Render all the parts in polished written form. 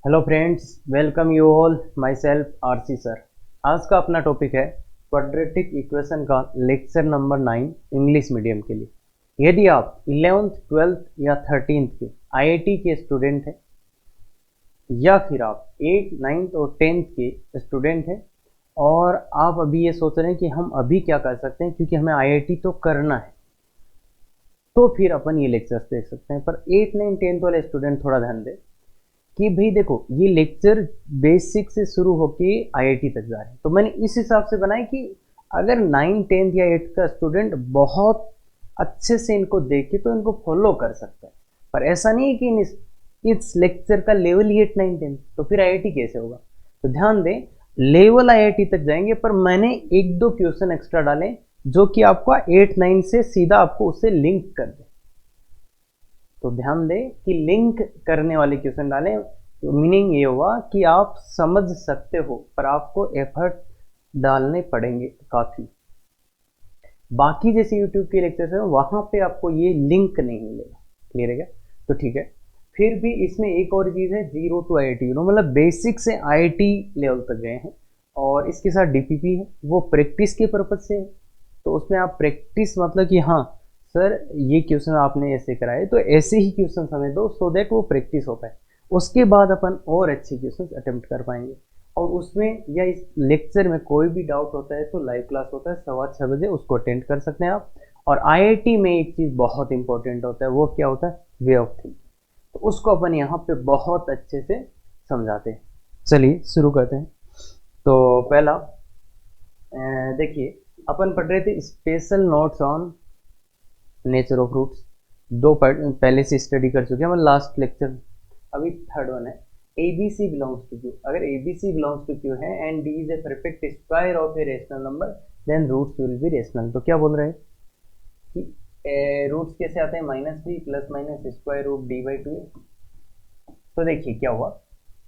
Hello friends, welcome you all. My self RC sir. आज का अपना टॉपिक है क्वाड्रेटिक इक्वेशन का लेक्चर नंबर 9 इंग्लिश मीडियम के लिए। यदि आप 11th 12th या 13th के आईआईटी के स्टूडेंट हैं या फिर आप 8th 9th और 10th के स्टूडेंट हैं और आप अभी ये सोच रहे हैं कि हम अभी क्या कर सकते हैं क्योंकि हमें आईआईटी तो करना है, तो फिर अपन ये लेक्चर्स देख सकते हैं। पर 8 9 10th वाले स्टूडेंट थोड़ा ध्यान दें कि भाई देखो, ये लेक्चर बेसिक से शुरू होके आईआईटी तक जा रहे हैं, तो मैंने इस हिसाब से बनाया कि अगर 9 10th या 8th का स्टूडेंट बहुत अच्छे से इनको देखे तो इनको फॉलो कर सकता है। पर ऐसा नहीं है कि इस लेक्चर का लेवल ही 8 9 10, तो फिर आईआईटी कैसे होगा। तो ध्यान दें, लेवल आईआईटी तक जाएंगे, पर मैंने एक दो क्वेश्चन एक्स्ट्रा डाले जो कि आपका 8 9 से सीधा आपको उससे लिंक कर दे। तो ध्यान दें कि लिंक करने वाले क्वेश्चन डालें, तो मीनिंग ये हुआ कि आप समझ सकते हो पर आपको एफर्ट डालने पड़ेंगे काफ़ी। बाकी जैसे यूट्यूब के लेक्चर्स हैं वहाँ पे आपको ये लिंक नहीं मिलेगा। क्लियर है क्या? तो ठीक है। फिर भी इसमें एक और चीज़ है, जीरो टू आईआईटी, मतलब बेसिक से आईआईटी लेवल तक गए हैं और इसके साथ डीपीपी है, वो प्रैक्टिस के पर्पज से है। तो उसमें आप प्रैक्टिस मतलब कि हाँ सर ये क्वेश्चन आपने ऐसे कराए तो ऐसे ही क्वेश्चन हमें दो, सो दैट वो प्रैक्टिस हो पाए। उसके बाद अपन और अच्छे क्वेश्चन अटेम्प्ट कर पाएंगे। और उसमें या इस लेक्चर में कोई भी डाउट होता है तो लाइव क्लास होता है 6:15 उसको अटेंड कर सकते हैं आप। और आईआईटी में एक चीज़ बहुत इंपॉर्टेंट होता है, वो क्या होता है? Way of thinking. तो उसको अपन यहाँ पे बहुत अच्छे से समझाते हैं। चलिए शुरू करते हैं। तो पहला देखिए, अपन पढ़ रहे थे special notes on nature of roots. दो पहले से स्टडी कर चुके हैं मतलब लास्ट लेक्चर। अभी थर्ड वन है, A B C belongs to Q. अगर A B C belongs to Q है and D is a perfect square of a rational number then roots will be rational. तो क्या बोल रहे हैं कि रूट्स कैसे आते हैं? Minus B plus minus square root D by two. तो देखिए क्या हुआ,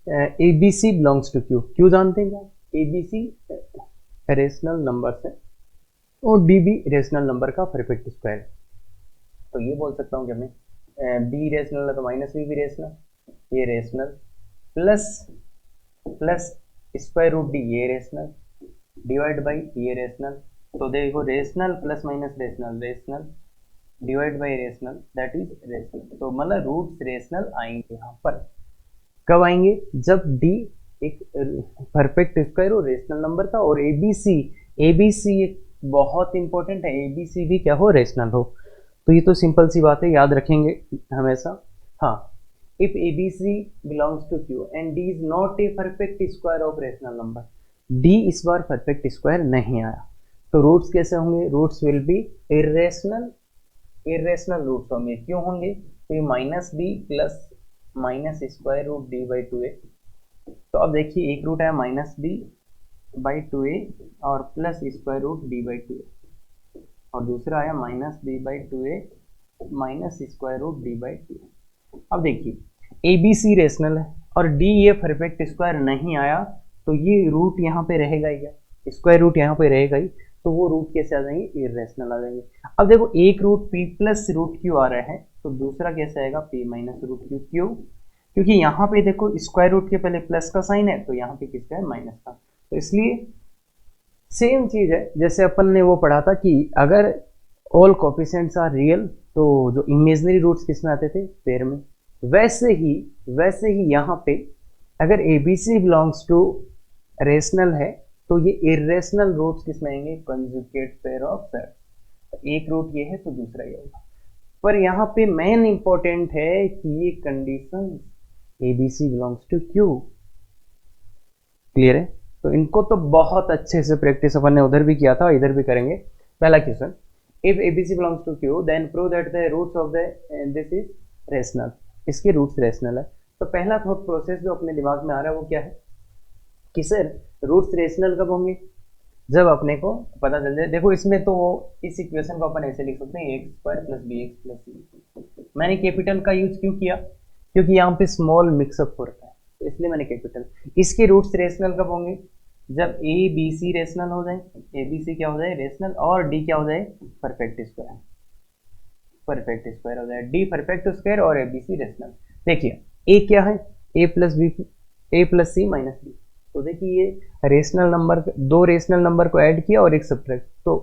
A B C belongs to Q, Q जानते हैं क्या? A B C rational number है और डी भी रेशनल नंबर का परफेक्ट स्क्वायर है। तो ये बोल सकता हूँ कि हमें बी रेशनल है तो माइनस बी भी रेशनल, ये rational plus plus square root D ये रेशनल डिवाइड बाई ये रेशनल। तो देखो rational plus minus rational, rational divide by rational that is rational. तो मतलब रूट्स रेशनल आएंगे यहाँ पर। कब आएंगे? जब डी एक परफेक्ट स्क्वायर हो रेशनल नंबर का और एबीसी एक बहुत इंपॉर्टेंट है, एबीसी भी क्या हो? रेशनल हो। तो ये तो सिंपल सी बात है, याद रखेंगे हमेशा। हाँ, if ABC belongs to Q and D is not a perfect square of rational number, D इस बार परफेक्ट स्क्वायर नहीं आया, तो रूट्स कैसे होंगे? Roots will be irrational, irrational roots होंगे। क्यों होंगे? तो ये minus B plus minus square root D by two A. तो अब देखिए एक रूट है minus B by two A और plus square root D by two A, और दूसरा आया minus B by two A minus square root D by two. अब देखिए ए बी सी रेशनल है और डी ये परफेक्ट स्क्वायर नहीं आया, तो ये रूट यहाँ पे रहेगा ही, क्या स्क्वायर रूट यहाँ पे रहेगा ही, तो वो रूट कैसे आ जाएंगे? इरेशनल आ जाएंगे। अब देखो एक root P plus root Q आ रहा है, तो दूसरा कैसे आएगा? P minus root Q. क्यों? क्योंकि यहाँ पे देखो स्क्वायर रूट के पहले प्लस का साइन है, तो यहाँ पे किसका है? माइनस का। तो इसलिए सेम चीज है जैसे अपन ने वो पढ़ा था कि अगर ऑल कोफिशिएंट्स आर रियल तो जो इमेजिनरी रूट्स किसमें आते थे? पेयर में। वैसे ही यहाँ पे अगर A B C belongs to rational है तो ये इरेशनल रूट्स किसमें आएंगे? Conjugate pair of sets. एक रूट ये है तो दूसरा ये होगा। पर यहाँ पे मेन इंपॉर्टेंट है कि ये condition A B C belongs to Q. Clear है? तो इनको तो बहुत अच्छे से प्रैक्टिस अपन ने उधर भी किया था, इधर भी करेंगे। पहला question, if ABC belongs to Q then prove that the roots of the this is rational. इसके रूट्स रेशनल है। तो पहला थॉट प्रोसेस जो अपने दिमाग में आ रहा है वो क्या है कि सर रूट्स रेशनल कब होंगे? जब अपने को पता चल जाए। देखो इसमें तो इस इक्वेशन को अपन ऐसे लिख सकते हैं X square plus B X plus C. मैंने कैपिटल का यूज क्यों किया? क्योंकि यहाँ पे स्मॉल मिक्सअप हो रहा है, तो इसलिए मैंने कैपिटल। इसके रूट्स रेशनल कब होंगे? जब ए बी सी रेशनल हो जाए, ए बी सी क्या हो जाए? रेशनल, और डी क्या हो जाए? Perfect square. परफेक्ट स्क्वायर हो जाए, डी परफेक्ट स्क्वायर और ए बी सी रेशनल। देखिए ए क्या है? ए plus B A plus C minus B. तो देखिए ये रेशनल नंबर, दो रेशनल नंबर को ऐड किया और एक सब्ट्रैक्ट, तो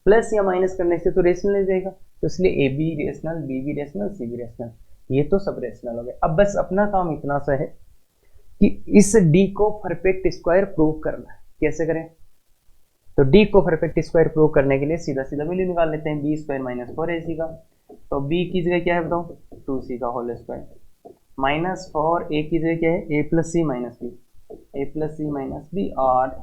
प्लस या माइनस करने से तो रेशनल ही रहेगा, तो इसलिए ए बी रेशनल, बी भी रेशनल, सी भी रेशनल, ये तो सब रेशनल हो गए। अब बस अपना काम इतना सा है कि इस डी को परफेक्ट स्क्वायर प्रूव करना है। कैसे करें? तो डी को परफेक्ट स्क्वायर प्रूव करने के लिए सीधा सीधा वैल्यू निकाल लेते हैं, बी स्क्वायर माइनस 4ac का। तो बी की जगह क्या है बताओ? 2c का होल स्क्वायर माइनस 4a की जगह क्या है? a plus C minus B, A plus C minus B, और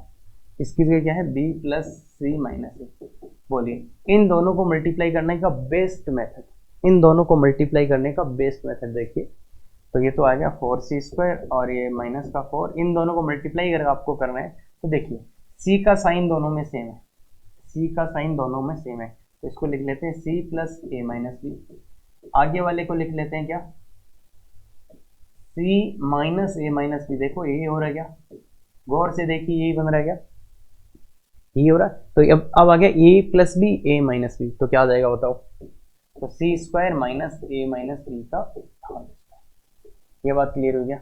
इसकी जगह क्या है? b plus C minus A. बोलिए इन दोनों को मल्टीप्लाई करने का बेस्ट मेथड, इन दोनों को मल्टीप्लाई करने का बेस्ट मेथड देखिए, तो ये तो आ गया 4c स्क्वायर और ये माइनस का 4, इन दोनों को मल्टीप्लाई करके आपको करना है। तो देखिए c का साइन दोनों में सेम है, c का साइन दोनों में सेम है, तो इसको लिख लेते हैं c प्लस ए माइनस बी। आगे वाले को लिख लेते हैं क्या? c minus A minus B. देखो ये हो रहा है क्या? गौर से देखिए यही बन रहा है क्या? ये हो रहा है। तो अब आ गया a plus B, A minus B, तो क्या आ जाएगा बताओ? तो c square minus A minus B का होल स्क्वायर। ये बात क्लियर हो गया?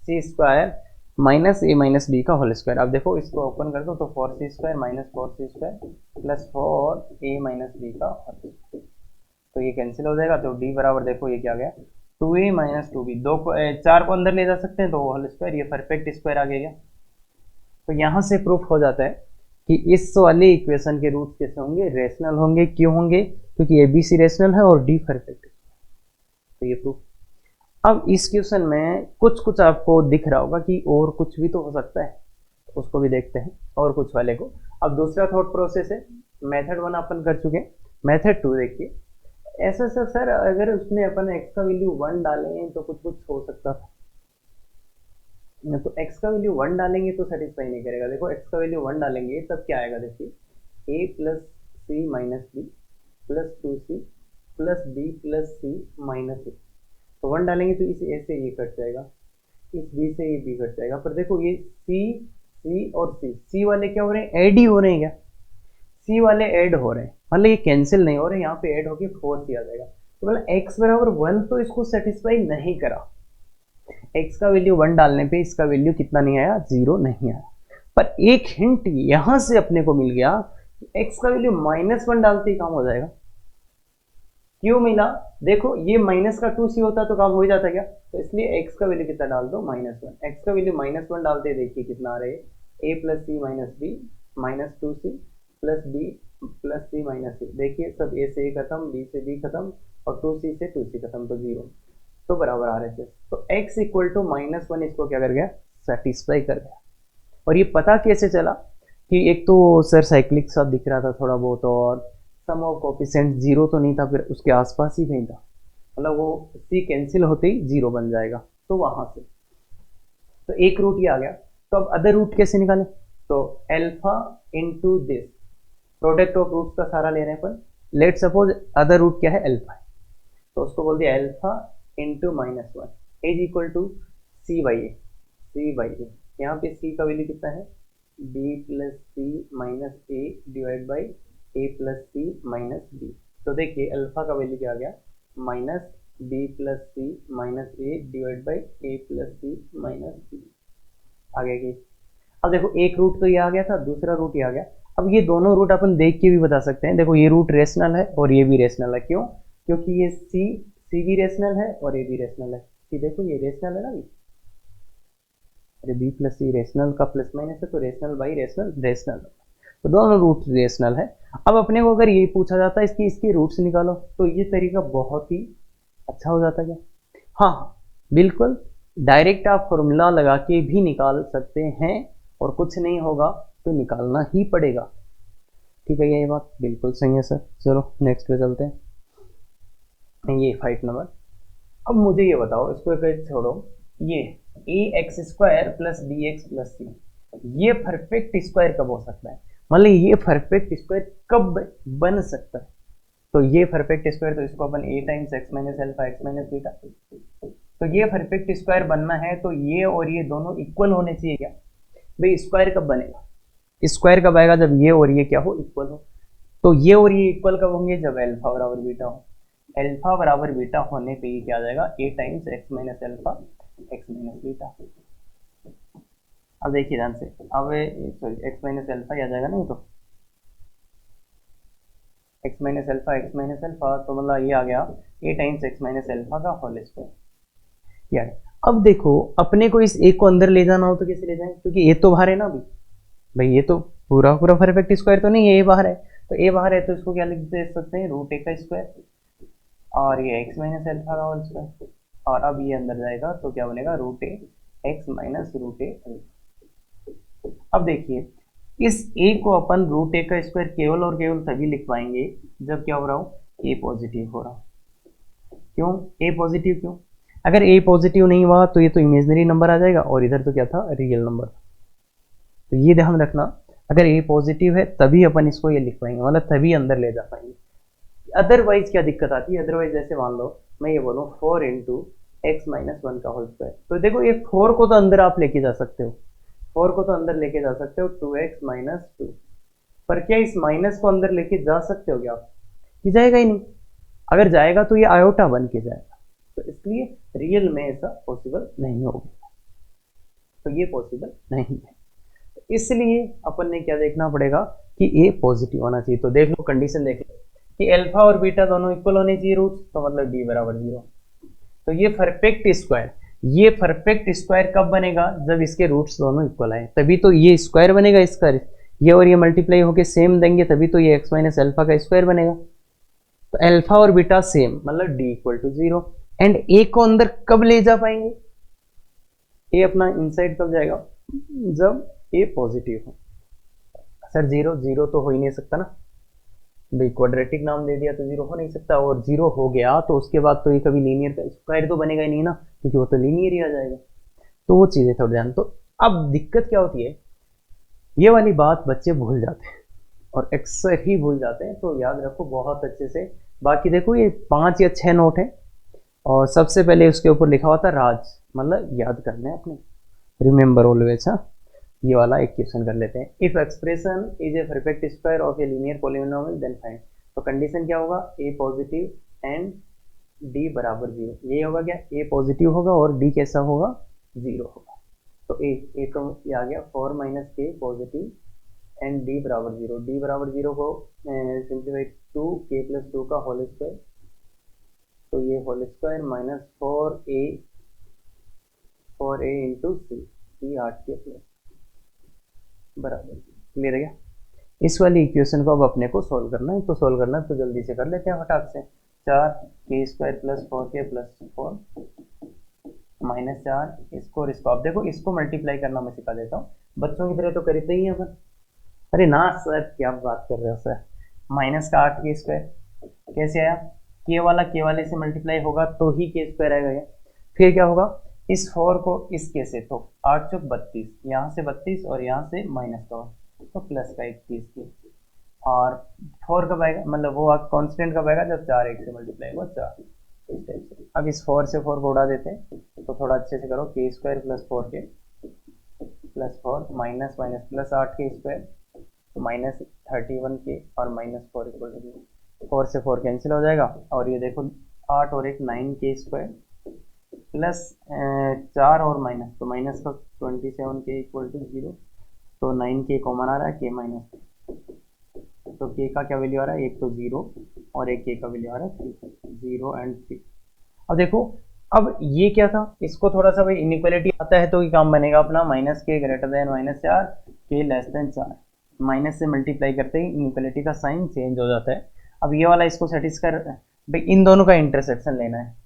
c square minus A minus B का होल स्क्वायर। अब देखो इसको ओपन कर दो तो 4c square minus 4c square plus 4a minus B का होल स्क्वायर, तो ये कैंसिल हो जाएगा। तो d बराबर देखो ये क्या आ गया? 2a माइनस 2b, दो को 4 को अंदर ले जा सकते हैं तो होल स्क्वायर, ये परफेक्ट स्क्वायर आ गया। तो यहाँ से प्रूफ हो जाता है कि इस वाले इक्वेशन के रूट कैसे होंगे? रेशनल होंगे। क्यों होंगे? क्योंकि ABC रेशनल है और D परफेक्ट। तो ये प्रूफ। अब इस क्वेश्चन में कुछ कुछ आपको दिख रहा होगा कि और कुछ भी तो हो सकता है, उसको भी देखते हैं और कुछ वाले को। अब दूसरा थॉट प्रोसेस है, मेथड 1 अपन कर चुके हैं, मेथड 2 देखिए। ऐसा सर अगर उसमें अपन x का वैल्यू 1 डालें तो कुछ कुछ हो सकता था, तो x का वैल्यू 1 डालेंगे तो सेटिस्फाई नहीं करेगा। देखो x का वैल्यू 1 डालेंगे तब क्या आएगा? देखिए a plus C minus B plus 2c plus b plus C minus A. तो 1 डालेंगे तो इस a से ये कट जाएगा, इस b से ये b कट जाएगा। पर देखो ये c और c वाले क्या हो रहे हैं? ऐड ही हो रहे हैं क्या? c वाले ऐड हो रहे हैं, मतलब ये कैंसिल नहीं हो रहे, यहाँ पे ऐड होके 4c आ जाएगा। तो मतलब x बराबर 1 तो इसको सेटिस्फाई नहीं करा। x का वैल्यू 1 डालने पे इसका वैल्यू कितना नहीं आया? 0 नहीं आया। पर एक हिंट यहां से अपने को मिल गया, x का वैल्यू -1 डालते ही काम हो जाएगा। क्यों मिला? देखो ये माइनस का 2c होता तो काम हो ही जाता क्या? तो इसलिए x का वैल्यू कितना डाल दो? -1। x का वैल्यू -1 डालते देखिए कितना आ रहा है? a plus C minus B minus 2c plus b plus C minus c। देखिए सब a से a खत्म, b से b खत्म और 2c से 2c खत्म, तो 0, तो बराबर आ रहे थे। तो x इक्वल टू -1 इसको क्या कर गया? सेटिस्फाई कर गया। और ये पता कैसे चला कि एक तो सर साइक्लिक सा दिख रहा था थोड़ा बहुत, और सम ऑफ कोफिशिएंट 0 तो नहीं था, फिर उसके आसपास ही कहीं था, मतलब वो c कैंसिल होते ही 0 बन जाएगा। तो वहां से तो एक रूट ये आ गया। तो अब अदर रूट कैसे निकालें? तो alpha into this, product of roots का सारा ले रहे हैं अपन। लेट सपोज अदर रूट क्या है? अल्फा है, तो उसको बोल दिया alpha into -1 is equal to C by A. यहाँ पे c का वैल्यू कितना है? b plus C minus A divide by A plus C minus B. तो देखिए अल्फा का वैल्यू क्या आ गया? Minus B plus C minus A divide by A plus C minus B. आगे की अब देखो एक रूट तो ये आ गया था, दूसरा रूट ये आ गया। अब ये दोनों रूट अपन देख के भी बता सकते हैं। देखो ये रूट रेशनल है और ये भी रेशनल है। क्यों? क्योंकि ये सी भी रेशनल है और ए भी रेशनल है। कि देखो ये रेशनल है ना भी, अरे बी प्लस सी रेशनल का प्लस माइनस है, तो रेशनल बाई रेशनल रेशनल, तो दोनों रूट रेशनल है। अब अपने को अगर ये पूछा जाता है इसके रूट्स निकालो, तो ये तरीका बहुत ही अच्छा हो जाता है। हाँ बिल्कुल, डायरेक्ट आप फॉर्मूला लगा के भी निकाल सकते हैं और कुछ नहीं होगा तो निकालना ही पड़ेगा। ठीक है, ये बात बिल्कुल सही है सर। चलो नेक्स्ट पे चलते हैं। ये 5 नंबर। अब मुझे ये बताओ, इसको एक छोड़ो, ये ax square plus B X plus C, ये परफेक्ट स्क्वायर कब हो सकता है? मतलब ये परफेक्ट स्क्वायर कब बन सकता है? तो ये परफेक्ट स्क्वायर, तो इसको अपन a times x minus alpha x minus beta, तो ये परफेक्ट स्क्वायर बनना है तो ये और ये दोनों इक्वल होने चाहिए क्या? भाई स्क्वायर कब बनेगा? स्क्वायर कब आएगा? जब ये और ये क्या हो? इक्वल हो। तो ये और ये इक्वल कब होंगे? जब अल्फा बराबर बीटा हो। अल्फा बराबर बीटा होने पे ये क्या आ जाएगा? a times x minus alpha x minus beta. अब देखिए ध्यान से, अब सॉरी एक्स माइनस एल्फा ही आ जाएगा ना, ये तो x minus alpha, x minus alpha, तो मतलब ये आ गया ए टाइम्स एक्स माइनस एल्फा का होल स्क्वायर यार। अब देखो अपने को इस ए को अंदर ले जाना हो तो कैसे ले जाएं, क्योंकि ए तो बाहर है ना अभी, भाई ये तो पूरा पूरा परफेक्ट स्क्वायर तो नहीं है, ए बाहर है, तो ए बाहर है तो इसको क्या लिख दे सकते हैं, रूट ए का स्क्वायर, और ये एक्स माइनस एल्फा का होल स्क्वायर, और अब ये अंदर जाएगा तो क्या बनेगा, रूट ए एक्स माइनस रूट ए। अब देखिए इस ए को अपन रूट ए का स्क्वायर केवल और केवल तभी लिख पाएंगे जब क्या हो रहा हो, ए पॉजिटिव हो रहा हो। क्यों ए पॉजिटिव, क्यों, अगर ए पॉजिटिव नहीं हुआ तो ये तो इमेजिनरी नंबर आ जाएगा, और इधर तो क्या था, रियल नंबर। तो ये ध्यान रखना, अगर ए पॉजिटिव है तभी अपन इसको ये लिख पाएंगे, मतलब तभी अंदर ले जा पाएंगे। अदरवाइज क्या दिक्कत आती है, अदरवाइज जैसे मान लो मैं ये बोलूँ 4 इंटू एक्स माइनस वन का होल स्क्वायर, तो देखो ये 4 को तो अंदर आप लेके जा सकते हो, 4 को तो अंदर लेके जा सकते हो 2x माइनस 2, पर क्या इस माइनस को अंदर लेके जा सकते हो क्या आप, कि जाएगा ही नहीं, अगर जाएगा तो ये आयोटा बन के जाएगा, तो इसलिए रियल में ऐसा पॉसिबल नहीं होगा, तो ये पॉसिबल नहीं है। तो इसलिए अपन ने क्या देखना पड़ेगा कि ए पॉजिटिव होना चाहिए। तो देख लो कंडीशन देख लो कि अल्फा और बीटा दोनों इक्वल होने चाहिए रूट्स, तो मतलब डी बराबर 0। तो ये परफेक्ट स्क्वायर, ये परफेक्ट स्क्वायर कब बनेगा, जब इसके रूट्स दोनों इक्वल आए, तभी तो ये स्क्वायर बनेगा इसका, ये और ये मल्टीप्लाई होके सेम देंगे तभी तो ये एक्स माइनस अल्फा का स्क्वायर बनेगा। तो अल्फा और बीटा सेम, मतलब डी इक्वल टू 0, एंड ए को अंदर कब ले जा पाएंगे, ए अपना इनसाइड कब जाएगा, जब ए पॉजिटिव हो। सर 0 0 तो हो ही नहीं सकता ना भाई, क्वाड्रेटिक नाम दे दिया तो 0 हो नहीं सकता, और 0 हो गया तो उसके बाद तो ये कभी लीनियर का स्क्वायर तो बनेगा ही नहीं ना, क्योंकि वो तो लीनियर ही आ जाएगा। तो वो चीज़ें थोड़ी ध्यान। तो अब दिक्कत क्या होती है, ये वाली बात बच्चे भूल जाते हैं और अक्सर ही भूल जाते हैं, तो याद रखो बहुत अच्छे से। बाकी देखो ये 5 या 6 नोट हैं, और सबसे पहले उसके ऊपर लिखा हुआ था राज, मतलब याद करना है अपने, रिमेंबर ऑलवेज। हाँ, ये वाला एक क्वेश्चन कर लेते हैं। If expression is a perfect square of a linear polynomial then find. तो कंडीशन क्या होगा, ए पॉजिटिव एंड डी बराबर 0। ये होगा क्या, ए पॉजिटिव होगा और डी कैसा होगा, 0 होगा। तो ए तो ये आ गया 4 माइनस के पॉजिटिव एंड डी बराबर 0। डी बराबर 0 को सिंप्लीफाई 2k प्लस 2 का होल स्क्वायर, तो ये whole square minus 4a into C 8k plus बराबर, क्लियर है क्या। इस वाली इक्वेशन को अब अपने को सॉल्व करना है, तो सॉल्व करना है तो जल्दी से कर लेते हैं फटाक से। 4k² plus 4k plus 4 minus 4, इसको और इसको, अब देखो इसको मल्टीप्लाई करना मैं सिखा देता हूँ, बच्चों की तरह तो करते ही हैं अपन। अरे ना सर क्या बात कर रहे हो सर, माइनस का 8k² कैसे आया, के वाला के वाले से मल्टीप्लाई होगा तो ही k² आएगा। फिर क्या होगा, इस 4 को इस के से, तो 8 चौक 32, यहाँ से 32 और यहाँ से माइनस का, तो प्लस का 21 की, और 4 कब आएगा, मतलब वो कांस्टेंट कब आएगा, जब 4 1 से मल्टीप्लाई होगा 4, इस टाइप से। अब इस 4 से 4 को उड़ा देते हैं, तो थोड़ा अच्छे से करो, k² plus 4k plus 4 minus minus plus 8k², तो माइनस 31k और माइनस 4 इक्वल टू 0। 4 से 4 कैंसिल हो जाएगा, और ये देखो 8 और 1 9k² प्लस 4 और माइनस, तो माइनस का 27k इक्वल टू 0, तो 9k कॉमन आ रहा है, k माइनस, तो k का क्या वैल्यू आ रहा है, एक तो 0 और एक k का वैल्यू आ रहा है 3, 0 एंड 3। अब देखो, अब ये क्या था, इसको थोड़ा सा भाई इनइक्वालिटी आता है तो ये काम बनेगा अपना, माइनस के ग्रेटर देन माइनस 4, के लेस देन 4, माइनस से मल्टीप्लाई करते ही इनइक्वालिटी का साइन चेंज हो जाता है। अब ये वाला इसको सेटिस्फाई, भाई इन दोनों का इंटरसेक्शन लेना है,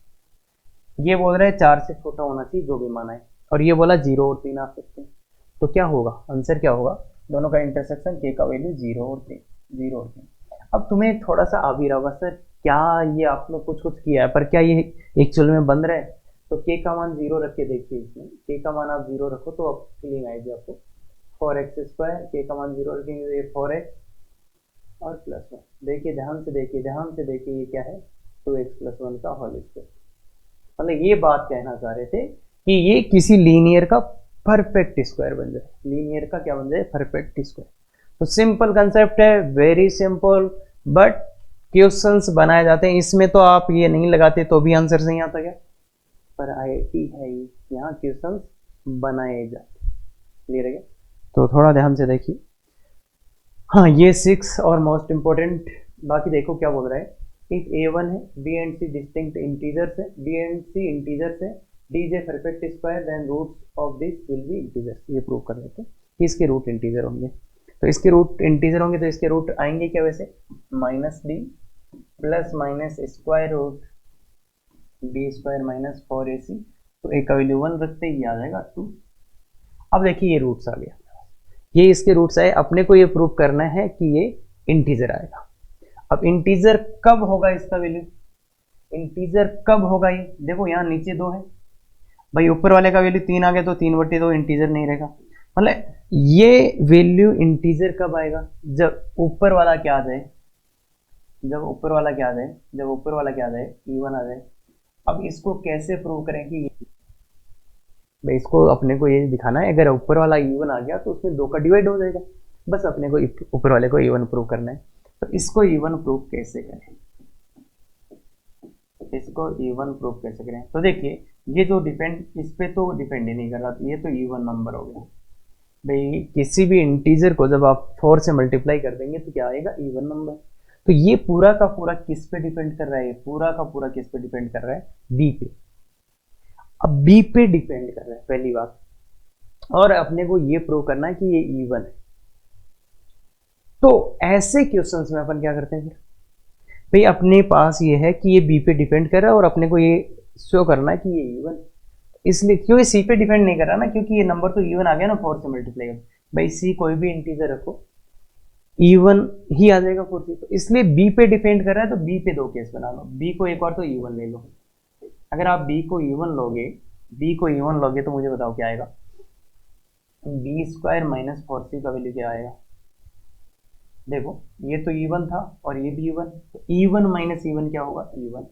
ये बोल रहे हैं 4 से छोटा होना चाहिए जो भी माना है, और ये बोला 0 और 3 आ सकते हैं, तो क्या होगा आंसर, क्या होगा, दोनों का इंटरसेक्शन के का वैल्यू 0 और 3, 0 और 3। अब तुम्हें थोड़ा सा आ भी रहा होगा सर क्या ये आप लोग कुछ कुछ किया है, पर क्या ये एक्चुअल में बन रहा है, तो के का मान 0 रख के देखिए, इसमें के का मान आप 0 रखो तो अब फीलिंग आएगी आपको, 4x², के का मान 0 रखेंगे तो ये 4x और प्लस 1, देखिए ध्यान से देखिए, ध्यान से देखिए, ये क्या है, 2x प्लस 1 का होल स्क्वायर। मतलब ये बात कहना चाह रहे थे कि ये किसी लीनियर का परफेक्ट स्क्वायर बन जाए, लीनियर का क्या बन जाए, परफेक्ट स्क्वायर। तो सिंपल कंसेप्ट है, वेरी सिंपल, बट क्वेश्चंस बनाए जाते हैं इसमें, तो आप ये नहीं लगाते तो भी आंसर नहीं आता क्या, पर IIT है ये, यहाँ क्वेश्चंस बनाए जाते। क्लियर है? तो थोड़ा ध्यान से देखिए। हाँ, ये 6 और मोस्ट इम्पोर्टेंट। बाकी देखो क्या बोल रहा है, इफ A1 है, B and C distinct integers है, B एंड C इंटीजर्स है, D is a perfect square, then roots of this will be integers। ये प्रूव कर लेते हैं कि इसके रूट इंटीजर होंगे। तो इसके रूट इंटीजर होंगे तो इसके रूट आएंगे क्या वैसे, -D plus minus square root B square minus 4AC। तो A का वैल्यू 1 रखते ही आ जाएगा 2। अब देखिए ये रूट्स आ गया, ये इसके रूट्स आए। अपने को ये प्रूव करना है कि ये इंटीजर आएगा। अब इंटीजर कब होगा इसका वैल्यू, इंटीजर कब होगा ये, देखो यहाँ नीचे 2 है भाई, ऊपर वाले का वैल्यू 3 आ गया तो 3/2 इंटीजर नहीं रहेगा। मतलब ये वैल्यू इंटीजर कब आएगा, जब ऊपर वाला क्या आ जाए, जब ऊपर वाला क्या आ जाए, जब ऊपर वाला क्या आ जाए, E1 आ जाए। अब इसको कैसे प्रूव करें कि भाई, इसको अपने को ये दिखाना है अगर ऊपर वाला E1 आ गया तो उसमें 2 का डिवाइड हो जाएगा। बस अपने को ऊपर वाले को E1 प्रूव करना है। तो इसको E1 प्रूव कैसे करें, इसको E1 प्रूव कैसे करें, तो देखिए ये जो डिपेंड, इस पे तो डिपेंड ही नहीं कर रहा, तो ये तो E1 नंबर हो गया भाई। किसी भी इंटीजर को जब आप 4 से मल्टीप्लाई कर देंगे तो क्या आएगा, E1 नंबर। तो ये पूरा का पूरा किस पे डिपेंड कर रहा है, पूरा का पूरा किस पे डिपेंड कर रहा है, बी पे। अब बी पे डिपेंड कर रहा है पहली बात, और अपने को ये प्रूव करना है कि ये E1 है। तो ऐसे क्वेश्चंस में अपन क्या करते हैं फिर, भाई अपने पास ये है कि ये बी पे डिपेंड कर रहा है और अपने को ये शो करना है कि ये E1, इसलिए क्योंकि सी पे डिपेंड नहीं कर रहा ना, क्योंकि ये नंबर तो E1 आ गया ना 4 से मल्टीप्लाई कर, भाई सी कोई भी इंटीजर रखो E1 ही आ जाएगा 4 से। तो इसलिए बी पे डिपेंड कर रहा है, तो बी पे 2 केस बना लो, बी को एक और तो E1 ले लो। अगर आप बी को E1 लोगे, बी को E1 लोगे तो मुझे बताओ क्या आएगा, बी स्क्वायर माइनस 4C का वैल्यू क्या आएगा। देखो ये तो E1 था और ये भी E1, तो E1 माइनस E1 क्या होगा, E1,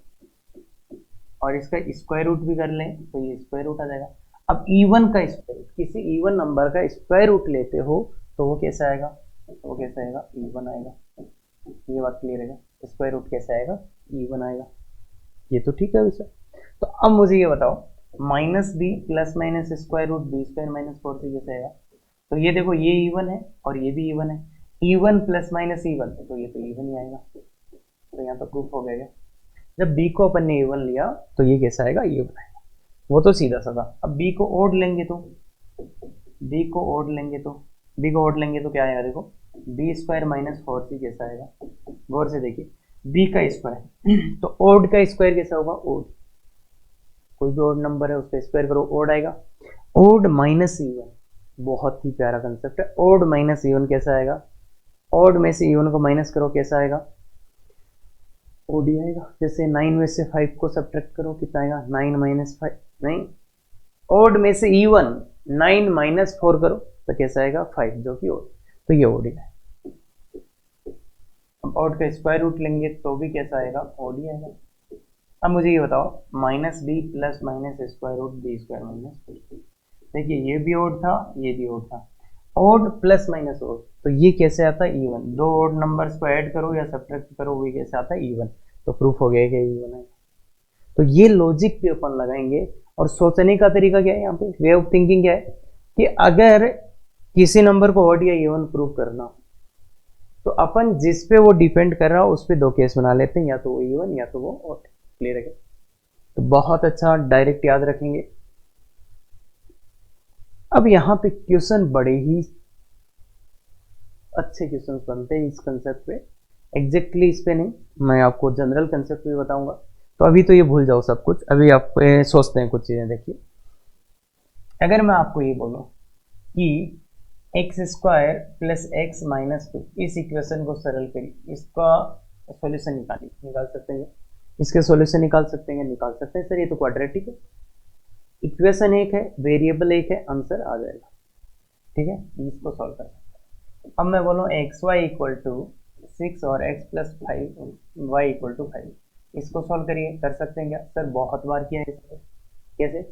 और इसका स्क्वायर रूट भी कर लें तो ये स्क्वायर रूट आ जाएगा। अब E1 का स्क्वायर रूट, किसी E1 नंबर का स्क्वायर रूट लेते हो तो वो कैसे आएगा, वो कैसे आएगा, E1 आएगा। ये बात क्लियर है, स्क्वायर रूट कैसे आएगा, E1 आएगा। ये तो ठीक है वैसे। तो अब मुझे ये बताओ, -B plus minus square root B square minus 4C कैसे आएगा। तो ये देखो ये E1 है और ये भी E1 है, E1 प्लस माइनस E1, तो ये तो E1 ही आएगा। तो यहाँ तो प्रूफ हो गया। जब B को अपन ने E1 लिया तो ये कैसा आएगा, E1 आएगा। वो तो सीधा साधा। अब B को ओड लेंगे तो, B को ओड लेंगे तो, B को ओड लेंगे तो क्या आएगा, देखो B स्क्वायर माइनस 4C कैसा आएगा। गौर से देखिए, B का स्क्वायर तो ओड का स्क्वायर कैसा होगा, ओड, कोई भी ओड नंबर है उसका स्क्वायर करो, ओड आएगा। ओड माइनस E1, बहुत ही प्यारा कंसेप्ट है। ओड माइनस E1 कैसा आएगा, ओड में से E1 को माइनस करो कैसा आएगा, ओडी आएगा। जैसे 9 में से 5 को सब्ट्रैक्ट करो कितना आएगा, 9 माइनस 5, नहीं, ओड में से E1 9 माइनस 4 करो तो कैसा आएगा, 5, जो कि ओड, तो ये ओडी है। अब ओड का स्क्वायर रूट लेंगे तो भी कैसा आएगा, ओडी आएगा। अब मुझे ये बताओ, -B plus minus square root B square minus 4। देखिए ये भी ओड था, ये भी ओड था, ओड प्लस माइनस ओड, तो ये कैसे आता है, E1। दो ओड नंबर्स को ऐड करो या सब्ट्रैक्ट करो, वो कैसे आता है, E1। तो प्रूफ हो गया कि E1 है। तो ये लॉजिक पे अपन लगाएंगे। और सोचने का तरीका क्या है, यहाँ पे वे ऑफ थिंकिंग क्या है कि अगर किसी नंबर को ओड या E1 प्रूव करना तो अपन जिस पे वो डिपेंड कर रहा हो उस पे 2 केस बना लेते हैं, या तो वो E1 या तो वो ओड। क्लियर है? तो बहुत अच्छा, डायरेक्ट याद रखेंगे। अब यहाँ पे क्वेश्चन बड़े ही अच्छे क्वेश्चन बनते हैं इस कंसेप्ट पे, एग्जैक्टली इस पे नहीं, मैं आपको जनरल कंसेप्ट भी बताऊंगा। तो अभी तो ये भूल जाओ सब कुछ, अभी आप सोचते हैं कुछ चीजें। देखिए अगर मैं आपको ये बोलूं कि x square plus x minus 2, इस इक्वेशन को सरल करिए, इसका सॉल्यूशन निकालिए, निकाल सकते हैं, इसके सॉल्यूशन निकाल सकते हैं, निकाल सकते हैं सर, ये तो क्वाड्रेटिक है, इक्वेशन एक है, वेरिएबल एक है, आंसर आ जाएगा। ठीक है, इसको सॉल्व कर सकते हैं। अब मैं बोलूँ एक्स वाई इक्वल टू 6 और x plus 5 Y equal to 5, इसको सॉल्व करिए, कर सकते हैं क्या सर, बहुत बार किया है। कैसे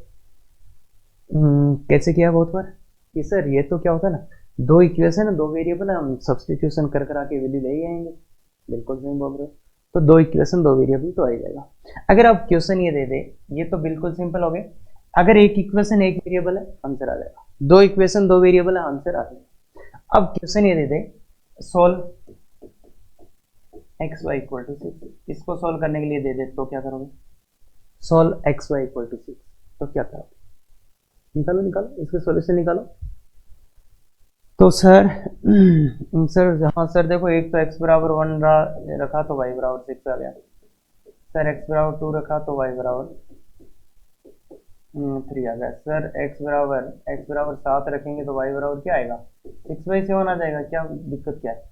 कैसे किया बहुत बार कि सर ये तो क्या होता है ना, 2 इक्वेशन है, 2 वेरिएबल है, हम सब्स्टिट्यूशन कर करा के वैल्यू ले ही आएंगे। बिल्कुल सही बोल रहे हो। तो 2 इक्वेशन 2 वेरिएबल तो आ ही जाएगा। अगर आप क्वेश्चन ये दे दे, ये तो बिल्कुल सिंपल हो गए, अगर एक इक्वेशन एक वेरिएबल है, आंसर आ जाएगा। दो इक्वेशन दो वेरिएबल है, आंसर आ गया। अब क्वेश्चन ये दे दे solve X Y equal to 6, इसको सोल्व करने के लिए दे दे तो क्या करोगे? Solve X Y equal to 6, तो क्या करोगे? निकालो निकालो इसके सॉल्यूशन निकालो। तो सर हाँ सर देखो, एक तो x बराबर 1 रखा तो y बराबर 6 आ गया। सर x बराबर 2 रखा तो y बराबर 3 आ गया। सर x बराबर 7 रखेंगे तो y बराबर क्या आएगा? 6/7 आ जाएगा। क्या दिक्कत क्या है?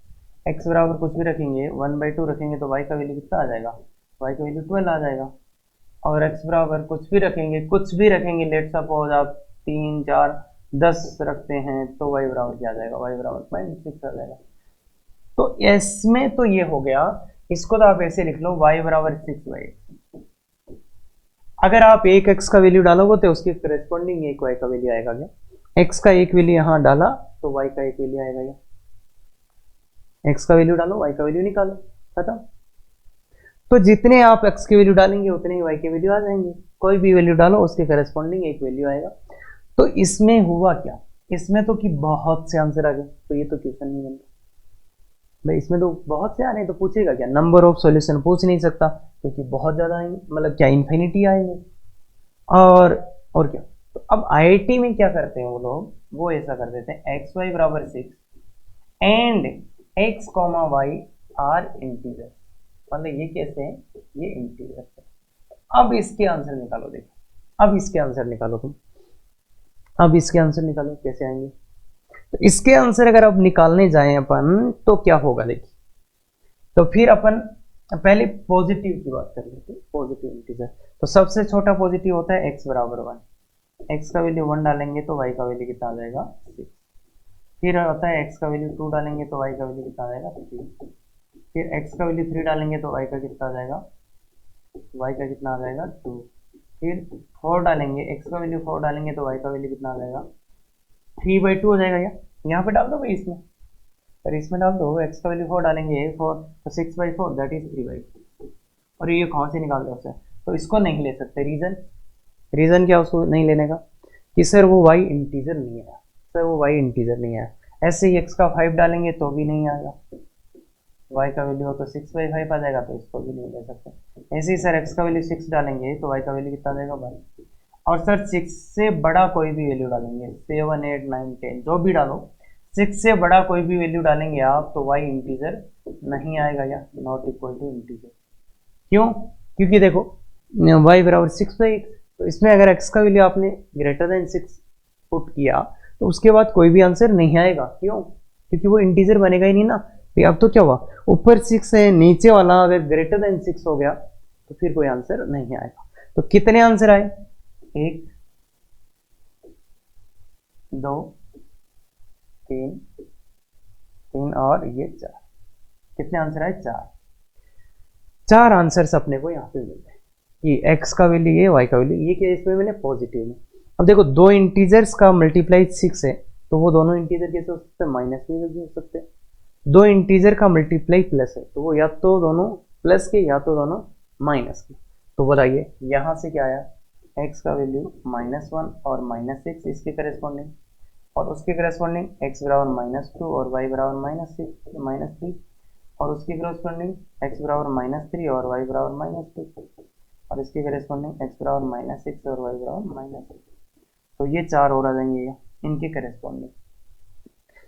x बराबर कुछ भी रखेंगे 1/2 रखेंगे तो y का वैल्यू कितना आ जाएगा? y का वैल्यू 12 आ जाएगा। और x बराबर कुछ भी रखेंगे लेट सपोज आप 3 4 10 रखते हैं तो y बराबर क्या आ जाएगा? y बराबर -6 आ जाएगा। तो इसमें तो ये हो गया, इसको तो आप ऐसे लिख लो y बराबर 6/8। अगर आप एक x का वैल्यू डालोगे तो उसके करेस्पॉन्डिंग एक y का वैल्यू आएगा। क्या x का एक वैल्यू यहां डाला तो y का एक वैल्यू आएगा। क्या x का वैल्यू डालो y का वैल्यू निकालो, खत्म। तो जितने आप x के वैल्यू डालेंगे उतने ही y के वैल्यू आ जाएंगे। कोई भी वैल्यू डालो उसके करेस्पॉन्डिंग एक वैल्यू आएगा। तो इसमें हुआ क्या? इसमें तो कि बहुत से आंसर आ गए, तो ये तो क्वेश्चन नहीं बनता भाई। इसमें तो बहुत से आने तो पूछेगा क्या? नंबर ऑफ सॉल्यूशन पूछ नहीं सकता क्योंकि बहुत ज्यादा आएंगे, मतलब क्या इन्फिनिटी आएंगे। और क्या? तो अब आईआईटी में क्या करते हैं वो लोग, वो ऐसा कर देते हैं एक्स वाई बराबर 6 and X comma Y are integer. मतलब ये कैसे है? ये इंटीजर है। अब इसके आंसर निकालो। देखो अब इसके आंसर निकालो तुम, अब इसके आंसर निकालो कैसे आएंगे। तो इसके आंसर अगर अब निकालने जाएं अपन तो क्या होगा देखिए। तो फिर अपन पहले पॉजिटिव की बात कर लेते हैं, पॉजिटिव इंटीजर। तो सबसे छोटा पॉजिटिव होता है x बराबर 1। x का वैल्यू 1 डालेंगे तो y का वैल्यू कितना आ जाएगा? 6। फिर होता है x का वैल्यू 2 डालेंगे तो y का वैल्यू कितना आ जाएगा? 3। फिर x का वैल्यू 3 डालेंगे तो y का कितना आ जाएगा? y का कितना आ जाएगा? 2। फिर 4 डालेंगे, x का वैल्यू 4 डालेंगे तो y का वैल्यू कितना आ जाएगा? 3/2 हो जाएगा। क्या यहाँ पे डाल दो भाई, इसमें और इसमें डाल दो। x का वैल्यू 4 डालेंगे 4 तो 6/4 दैट इज 3/2। और ये कहाँ से निकाल दो उसे? तो इसको नहीं ले सकते। रीजन क्या उसको नहीं लेने का? कि सर वो y इंटीजर नहीं है। सर वो y इंटीजर नहीं है। ऐसे ही x का 5 डालेंगे तो भी नहीं आएगा। y का वैल्यू हो तो 6/5 आ जाएगा, तो इसको भी नहीं ले सकते। ऐसे ही सर x का वैल्यू 6 डालेंगे तो y का वैल्यू कितना आ जाएगा? 1। और सर 6 से बड़ा कोई भी वैल्यू डालेंगे 7 8 9 10 जो भी डालो, 6 से बड़ा कोई भी वैल्यू डालेंगे आप तो y इंटीजर नहीं आएगा। या नॉट इक्वल टू इंटीजर। क्यों? क्योंकि देखो y बराबर 6/8, तो इसमें अगर x का वैल्यू आपने ग्रेटर देन 6 पुट किया तो उसके बाद कोई भी आंसर नहीं आएगा। क्यों? क्योंकि वो इंटीजर बनेगा ही नहीं ना। अब तो क्या हुआ, ऊपर 6 है, नीचे वाला अगर ग्रेटर देन 6 हो गया तो फिर कोई आंसर नहीं आएगा। तो कितने आंसर आए? 1 2 3 और ये 4। कितने आंसर आए? 4 आंसर्स अपने को यहाँ पे मिल गए कि x का वैल्यू ये, y का वैल्यू ये। क्या इसमें मैंने पॉजिटिव में। अब देखो दो इंटीजर्स का मल्टीप्लाई 6 है तो वो दोनों इंटीजर कैसे हो सकते हैं? माइनस में भी हो सकते हैं। दो इंटीजर का मल्टीप्लाई प्लस है तो वो या तो दोनों प्लस के या तो दोनों माइनस के। तो बताइए यहाँ से क्या आया? x का वैल्यू -1 और -6 इसके करेस्पॉन्डिंग, और उसके करेस्पॉन्डिंग x बराबर -2 और y बराबर -3, और उसके करेस्पॉन्डिंग x बराबर -3 और y बराबर -2, और इसके करेस्पॉन्डिंग x बराबर -6 और y बराबर -6। तो ये 4 और आ जाएंगे इनके करेस्पॉन्डिंग।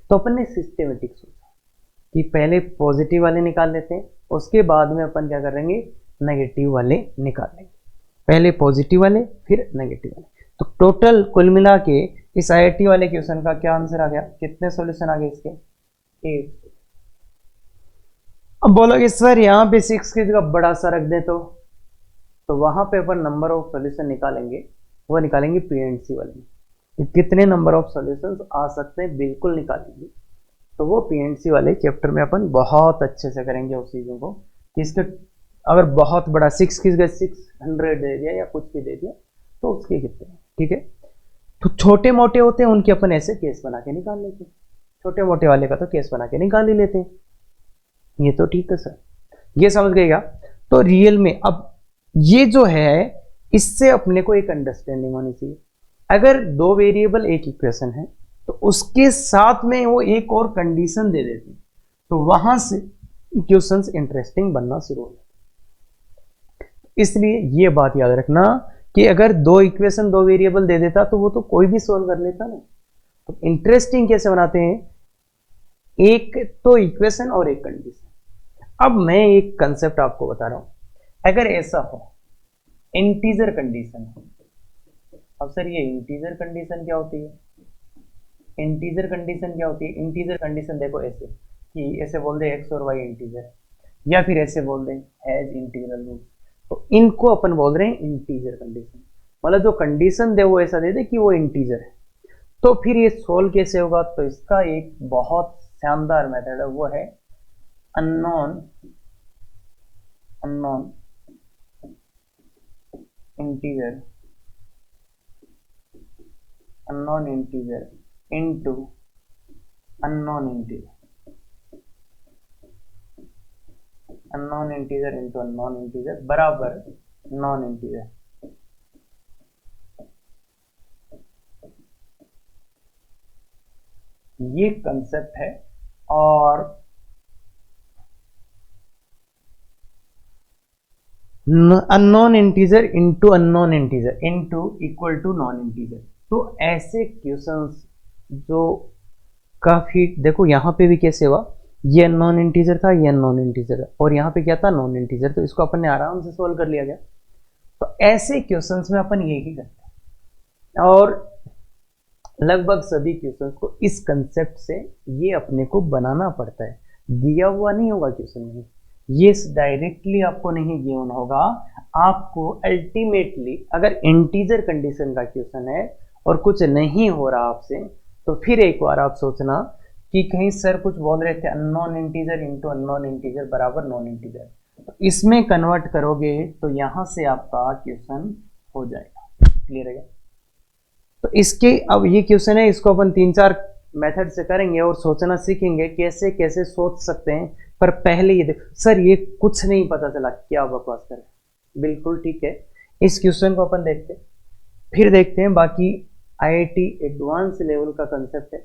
तो अपन ने सिस्टेमेटिक सोचा कि पहले पॉजिटिव वाले निकाल लेते हैं, उसके बाद में अपन क्या करेंगे? नेगेटिव वाले निकाल लेंगे। पहले पॉजिटिव वाले फिर नेगेटिव वाले। तो टोटल कुल मिला के इस आईआईटी वाले क्वेश्चन का क्या आंसर आ गया? कितने सॉल्यूशन आ गए इसके? 8। अब बोलोगे सर यहाँ पे 6 की जगह बड़ा सा रख दे तो वहां पे अपन नंबर ऑफ सॉल्यूशन निकालेंगे, वो निकालेंगे पीएनसी वाले में। कितने नंबर ऑफ सॉल्यूशंस आ सकते हैं बिल्कुल निकालेंगे। तो वो पीएनसी वाले चैप्टर में अपन बहुत अच्छे से करेंगे उस चीज़ों को कि इसके अगर बहुत बड़ा 6 की जगह 600 दे दिया या कुछ भी दे दिया तो उसके कितने हैं। ठीक है, तो छोटे मोटे होते हैं उनके अपन ऐसे केस बना के निकाल लेते हैं। छोटे मोटे वाले का तो केस बना के निकाल ही लेते हैं। ये तो ठीक है सर, ये समझ गए क्या? तो रियल में अब ये जो है इससे अपने को एक अंडरस्टैंडिंग होनी चाहिए अगर दो वेरिएबल एक इक्वेशन है तो उसके साथ में वो एक और कंडीशन दे देती, तो वहां से क्वेश्चंस इंटरेस्टिंग बनना शुरू हो जाता। इसलिए ये बात याद रखना कि अगर दो इक्वेशन दो वेरिएबल दे देता तो वो तो कोई भी सोल्व कर लेता ना। तो इंटरेस्टिंग कैसे बनाते हैं, एक तो इक्वेशन और एक कंडीशन। अब मैं एक कंसेप्ट आपको बता रहा हूं, अगर ऐसा हो इंटीजर कंडीशन हो। अब सर ये इंटीजर कंडीशन क्या होती है, इंटीजर कंडीशन क्या होती है, इंटीजर कंडीशन देखो ऐसे कि ऐसे बोल दे एक्स और वाई इंटीजर है, या फिर ऐसे बोल दें हैज इंटीग्रल रूट, तो इनको अपन बोल रहे हैं इंटीजर कंडीशन। मतलब जो कंडीशन दे वो ऐसा दे दे कि वो इंटीजर है। तो फिर ये सोल्व कैसे होगा, तो इसका एक बहुत शानदार मेथड है, वो है unknown integer into unknown integer into unknown integer बराबर नॉन इंटीजर। ये कंसेप्ट है। और unknown integer into unknown integer into equal to non integer. तो ऐसे क्वेश्चंस जो काफी, देखो यहां पे भी कैसे हुआ, ये नॉन इंटीजर था, ये नॉन इंटीजर है, और यहाँ पे क्या था नॉन इंटीजर, तो इसको अपन ने आराम से सोल्व कर लिया गया। तो ऐसे क्वेश्चंस में अपन यही करते हैं, और लगभग सभी क्वेश्चंस को इस कंसेप्ट से ये अपने को बनाना पड़ता है। दिया हुआ नहीं होगा क्वेश्चन में, ये डायरेक्टली आपको नहीं गिवन होगा। आपको अल्टीमेटली अगर इंटीजर कंडीशन का क्वेश्चन है और कुछ नहीं हो रहा आपसे, तो फिर एक बार आप सोचना कि कहीं सर कुछ बोल रहे थे unknown integer into unknown integer बराबर नॉन इंटीजर, तो इसमें कन्वर्ट करोगे तो यहां से आपका क्वेश्चन हो जाएगा। क्लियर है? तो इसके अब ये क्वेश्चन है, इसको अपन 3-4 मेथड से करेंगे और सोचना सीखेंगे कैसे कैसे सोच सकते हैं। पर पहले ये देख सर ये कुछ नहीं पता चला, क्या बकवास कर रहे हैं। बिल्कुल ठीक है, इस क्वेश्चन को अपन देखते हैं, फिर देखते हैं बाकी। आईआईटी एडवांस लेवल का कंसेप्ट है,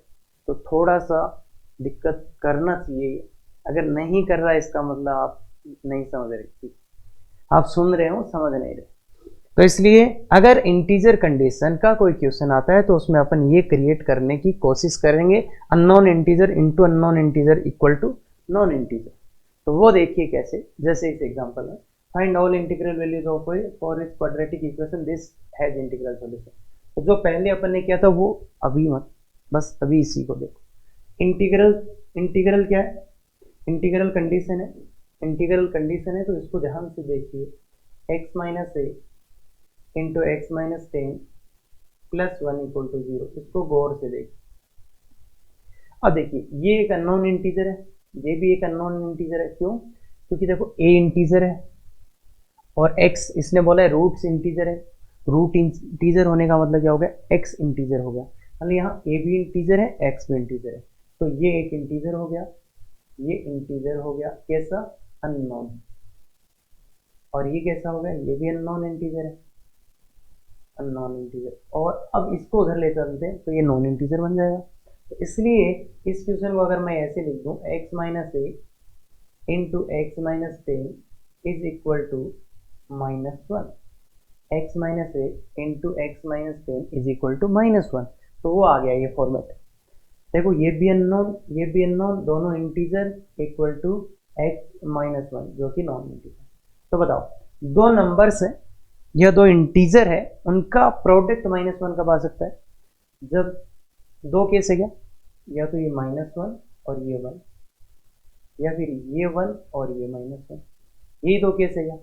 तो थोड़ा सा दिक्कत करना चाहिए। अगर नहीं कर रहा है इसका मतलब आप नहीं समझ रहे, आप सुन रहे हो समझ नहीं रहे। तो इसलिए अगर इंटीजर कंडीशन का कोई क्वेश्चन आता है तो उसमें अपन ये क्रिएट करने की कोशिश करेंगे, unknown integer into unknown integer equal to non integer. तो वो देखिए कैसे, जैसे इस एग्जांपल में find all integral values of for its quadratic equation this has integral solution. तो जो पहले अपन ने किया था वो अभी मत, बस अभी इसी को देखो। इंटीग्रल क्या है, इंटीग्रल कंडीशन है, इंटीग्रल कंडीशन है, तो इसको ध्यान से देखिए, x minus A into X minus 10 plus 1 equal to 0। इसको गौर से देखिए। अब देखिए ये एक अननोन इंटीजर है, ये भी एक अननोन इंटीजर है। क्यों? क्योंकि देखो a इंटीजर है और x इसने बोला है रूट्स इंटीजर है। रूट इंटीजर होने का मतलब क्या हो गया, x इंटीजर हो गया। मतलब यहाँ a भी इंटीजर है, x भी इंटीजर है, तो ये एक इंटीजर हो गया, ये इंटीजर हो गया, कैसा, अननोन। और ये कैसा हो गया, ये भी अननोन इंटीजर है, अननोन इंटीजर। और अब इसको उधर ले चलते हैं तो ये नॉन इंटीजर बन जाएगा। तो इसलिए इस क्वेश्चन को अगर मैं ऐसे लिख दूं, x minus A into X minus 10 is equal to -1, X minus A into X minus 10 is equal to -1। तो वो आ गया ये फॉर्मेट। देखो ये भी अननोन, ये भी अननोन, दोनों integer equal to X minus 1 जो कि नॉन इंटीजर। तो बताओ दो नंबर्स है, यह दो इंटीजर है, उनका प्रोडक्ट -1 कब आ सकता है, जब दो केस है क्या, या तो ये -1 और ये 1, या फिर ये 1 और ये -1, यही दो केस है क्या।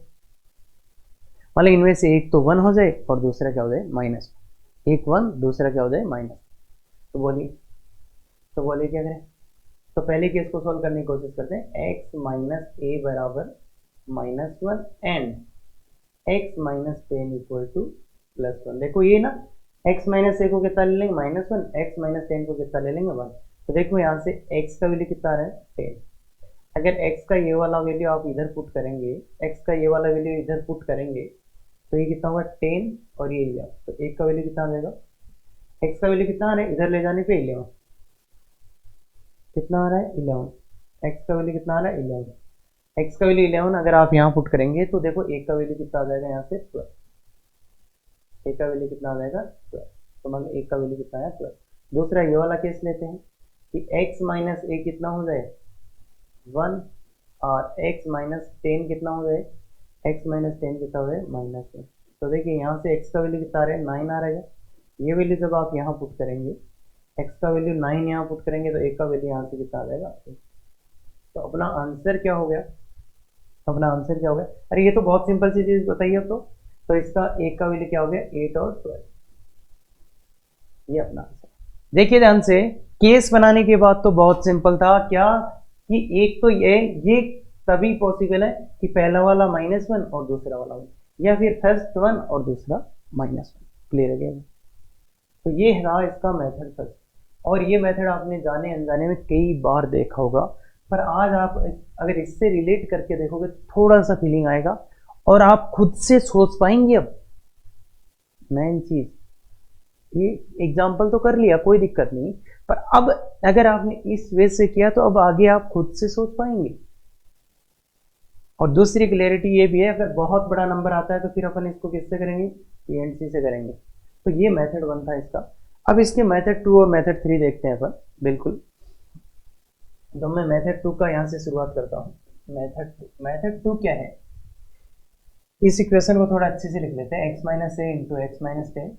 मतलब इनमें से एक तो 1 हो जाए और दूसरा क्या हो जाए -1, एक 1 दूसरा क्या हो जाए -। तो बोलिए क्या करें। तो पहले केस को सॉल्व करने की कोशिश करते हैं। x माइनस ए बराबर -1 and x minus 10 equal to +1। देखो ये ना x माइनस ए को कितना ले लेंगे -1, x माइनस 10 को कितना ले लेंगे 1। तो देखो यहाँ से x का वैल्यू कितना आ रहा है 10। अगर x का ये वाला वैल्यू आप इधर पुट करेंगे, x का ये वाला वैल्यू इधर पुट करेंगे, तो ये कितना होगा 10 और ये 11, तो एक का वैल्यू कितना आ जाएगा एक्स का वैल्यू कितना आ रहा है, इधर ले जाने पे 11, कितना आ रहा है 11, एक्स का वैल्यू कितना आ रहा है 11, एक्स का वैल्यू 11 अगर आप यहाँ पुट करेंगे तो देखो एक का वैल्यू कितना आ जाएगा यहाँ से 12, एक का वैल्यू कितना आ जाएगा 12, तो मतलब एक का वैल्यू कितना आया 12। दूसरा ये वाला केस लेते हैं कि x माइनस ए कितना हो जाए 1 और x माइनस 10 कितना हो जाए, x माइनस 10 कितना हो जाए -1। तो देखिए यहाँ से x का वैल्यू कितना आ रहा है 9 आ रहा है, ये वैल्यू जब आप यहाँ पुट करेंगे x का वैल्यू 9 यहाँ पुट करेंगे तो एक का वैल्यू यहाँ से कितना आ जाएगा 8। तो अपना आंसर क्या हो गया, अपना आंसर क्या हो गया, अरे ये तो बहुत सिंपल सी चीज बताइए अब तो इसका एक का वैल्यू क्या हो गया 8 और 12, ये अपना आंसर। देखिए ध्यान से, केस बनाने के बाद तो बहुत सिंपल था क्या कि एक तो ये तभी पॉसिबल है कि पहला वाला -1 और दूसरा वाला 1, या फिर फर्स्ट 1 और दूसरा -1, क्लियर है क्या। तो ये रहा इसका मेथड फर्स्ट, और ये मेथड आपने जाने अनजाने में कई बार देखा होगा, पर आज आप अगर इससे रिलेट करके देखोगे थोड़ा सा फीलिंग आएगा और आप खुद से सोच पाएंगे। अब मेन चीज ये एग्जाम्पल तो कर लिया कोई दिक्कत नहीं, पर अब अगर आपने इस वे से किया तो अब आगे आप खुद से सोच पाएंगे। और दूसरी क्लैरिटी ये भी है, अगर बहुत बड़ा नंबर आता है तो फिर अपन इसको किससे करेंगे, PNC से करेंगे। तो ये मेथड 1 था इसका। अब इसके मेथड 2 और मेथड 3 देखते हैं अपन, बिल्कुल। तो मैं मेथड 2 का यहाँ से शुरुआत करता हूँ। मेथड 2 क्या है, इस इक्वेशन को थोड़ा अच्छे से लिख लेते हैं, x minus A into X minus 10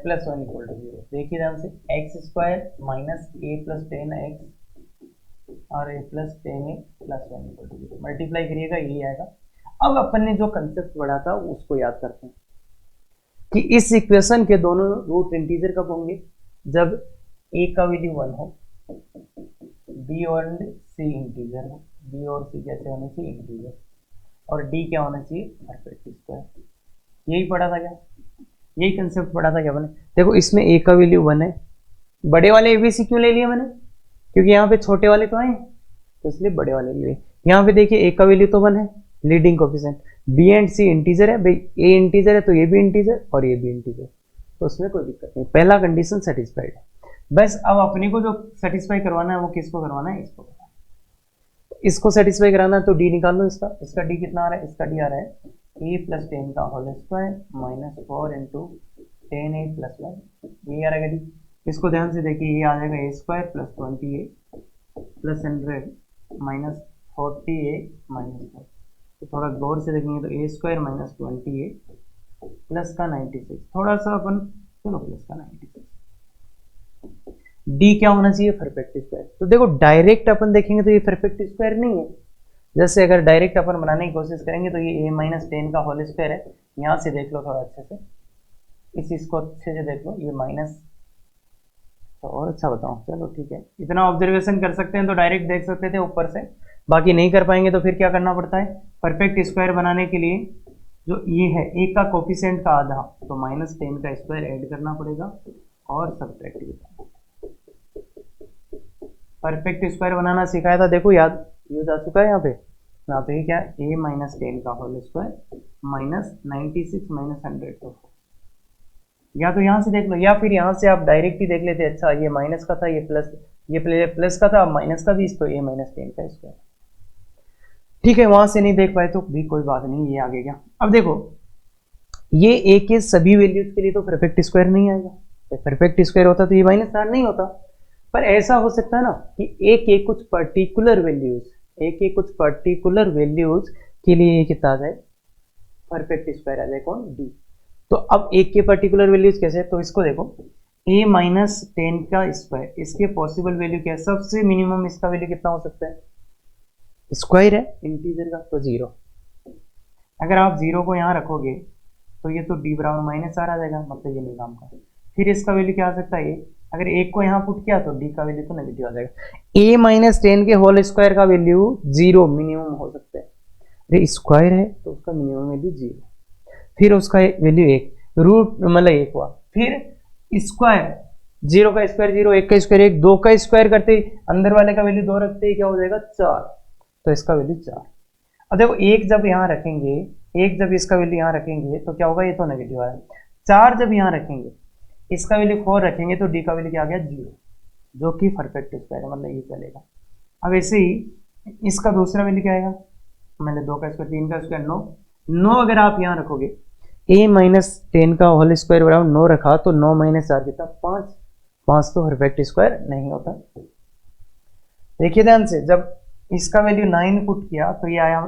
plus 1 equal to 0। देखिए ध्यान से, X square minus A plus 10x और A plus 10a plus 1 equal to 0, multiply करिएगा यही आएगा। अब अपन ने जो कंसेप्ट पढ़ा था उसको याद करते हैं कि इस इक्वेशन के दोनों रूट इंटीजर कब होंगे, जब a का वैल्यू 1 हो, b और c इंटीजर हो, b और c कैसे होने चाहिए इंटीजर, और d क्या होना चाहिए परफेक्ट स्क्वायर। यही पढ़ा था क्या, यही कंसेप्ट पढ़ा था क्या मैंने। देखो इसमें a का वैल्यू 1 है, बड़े वाले ABC क्यों ले लिया मैंने, क्योंकि यहाँ पे छोटे वाले तो आए तो इसलिए बड़े वाले लिए। यहाँ पे देखिए a का वैल्यू तो 1 है, leading coefficient, b and c integer है, भाई a इंटीजर है तो ये भी इंटीजर और ये भी इंटीजर, तो उसमें कोई दिक्कत नहीं, पहला कंडीशन सेटिस्फाइड है। बस अब अपने को जो सेटिस्फाई करवाना है वो किसको करवाना है, इसको करवाना है। इसको सेटिस्फाई कराना है तो d निकाल लो इसका d कितना आ रहा है, इसका d आ रहा है a प्लस 10 का whole square minus 4 into 10a plus 1, ये आ रहेगा d। इसको ध्यान से देखिए, ये आ जाएगा a square plus 20a plus 100 minus 40a minus 4। तो थोड़ा गौर से देखेंगे तो a square minus 20a plus का 96, थोड़ा सा अपन चलो प्लस का 96, d क्या होना चाहिए परफेक्ट स्क्वायर। तो देखो डायरेक्ट अपन देखेंगे तो ये परफेक्ट स्क्वायर नहीं है, जैसे अगर डायरेक्ट अपन बनाने की कोशिश करेंगे तो ये a माइनस 10 का होल स्क्वायर है, यहाँ से देख लो थोड़ा अच्छे से, इसको अच्छे से देख लो, ये माइनस, तो और अच्छा बताऊँ, चलो ठीक है, इतना ऑब्जर्वेशन कर सकते हैं तो डायरेक्ट देख सकते थे ऊपर से, बाकी नहीं कर पाएंगे तो फिर क्या करना पड़ता है, परफेक्ट स्क्वायर बनाने के लिए जो ये है a का कोफिशिएंट का आधा, तो माइनस 10 का स्क्वायर ऐड करना पड़ेगा और सब्ट्रैक्ट करना। परफेक्ट स्क्वायर बनाना सिखाया था, देखो याद यूज आ चुका है यहाँ पे। तो ये क्या, a माइनस 10 का होल स्क्वायर माइनस 96 माइनस 100, तो या तो यहाँ से देख लो या फिर यहाँ से आप डायरेक्ट ही देख लेते, अच्छा ये माइनस का था, ये प्लस का था, माइनस का भी, तो a माइनस 10 का स्क्वायर। ठीक है, वहां से नहीं देख पाए तो भी कोई बात नहीं, ये आगे गया। अब देखो ये a के सभी वैल्यूज के लिए तो परफेक्ट स्क्वायर नहीं आएगा, परफेक्ट स्क्वायर होता तो ये माइनस आर नहीं होता, पर ऐसा हो सकता है ना कि a के कुछ पर्टिकुलर वैल्यूज के लिए ये कितना आ जाए परफेक्ट स्क्वायर आ जाए, कौन d। तो अब a के पर्टिकुलर वैल्यूज कैसे, तो इसको देखो a माइनस 10 का स्क्वायर, इसके पॉसिबल वैल्यू क्या है, सबसे मिनिमम इसका वैल्यू कितना हो सकता है, स्क्वायर है इंटीजर का तो 0। अगर आप 0 को यहाँ रखोगे तो ये तो d बराबर माइनस आर आ जाएगा, मतलब ये नहीं काम का। फिर इसका वैल्यू क्या आ सकता है, अगर 1 को यहाँ पुट किया तो d का वैल्यू तो नेगेटिव आ जाएगा। a माइनस 10 के होल स्क्वायर का वैल्यू 0 मिनिमम हो सकता है, अरे स्क्वायर है तो उसका मिनिमम वैल्यू 0, फिर उसका वैल्यू 1, रूट मतलब 1 हुआ, फिर स्क्वायर 0 का स्क्वायर 0, 1 का स्क्वायर 1, 2 का स्क्वायर करते ही अंदर वाले का वैल्यू 2 रखते ही क्या हो जाएगा 4, तो इसका वैल्यू 4। अब देखो 1 जब यहाँ रखेंगे, 1 जब इसका वैल्यू यहाँ रखेंगे तो क्या होगा, ये तो नेगेटिव आएगा। 4 जब यहाँ रखेंगे इसका वैल्यू 4 रखेंगे तो डी का वैल्यू क्या आ गया 0, जो कि परफेक्ट स्क्वायर है, मतलब ये चलेगा। अब ऐसे ही इसका दूसरा वैल्यू क्या आएगा, मैंने 2 का स्क्वायर 3 का स्क्वायर 9, 9 अगर आप यहाँ रखोगे a माइनस 10 का होल स्क्वायर बराबर 9 रखा तो 9 माइनस 4 कितना 5, 5 तो परफेक्ट स्क्वायर नहीं होता। देखिए ध्यान से, जब इसका वैल्यू 9 पुट किया तो ये आया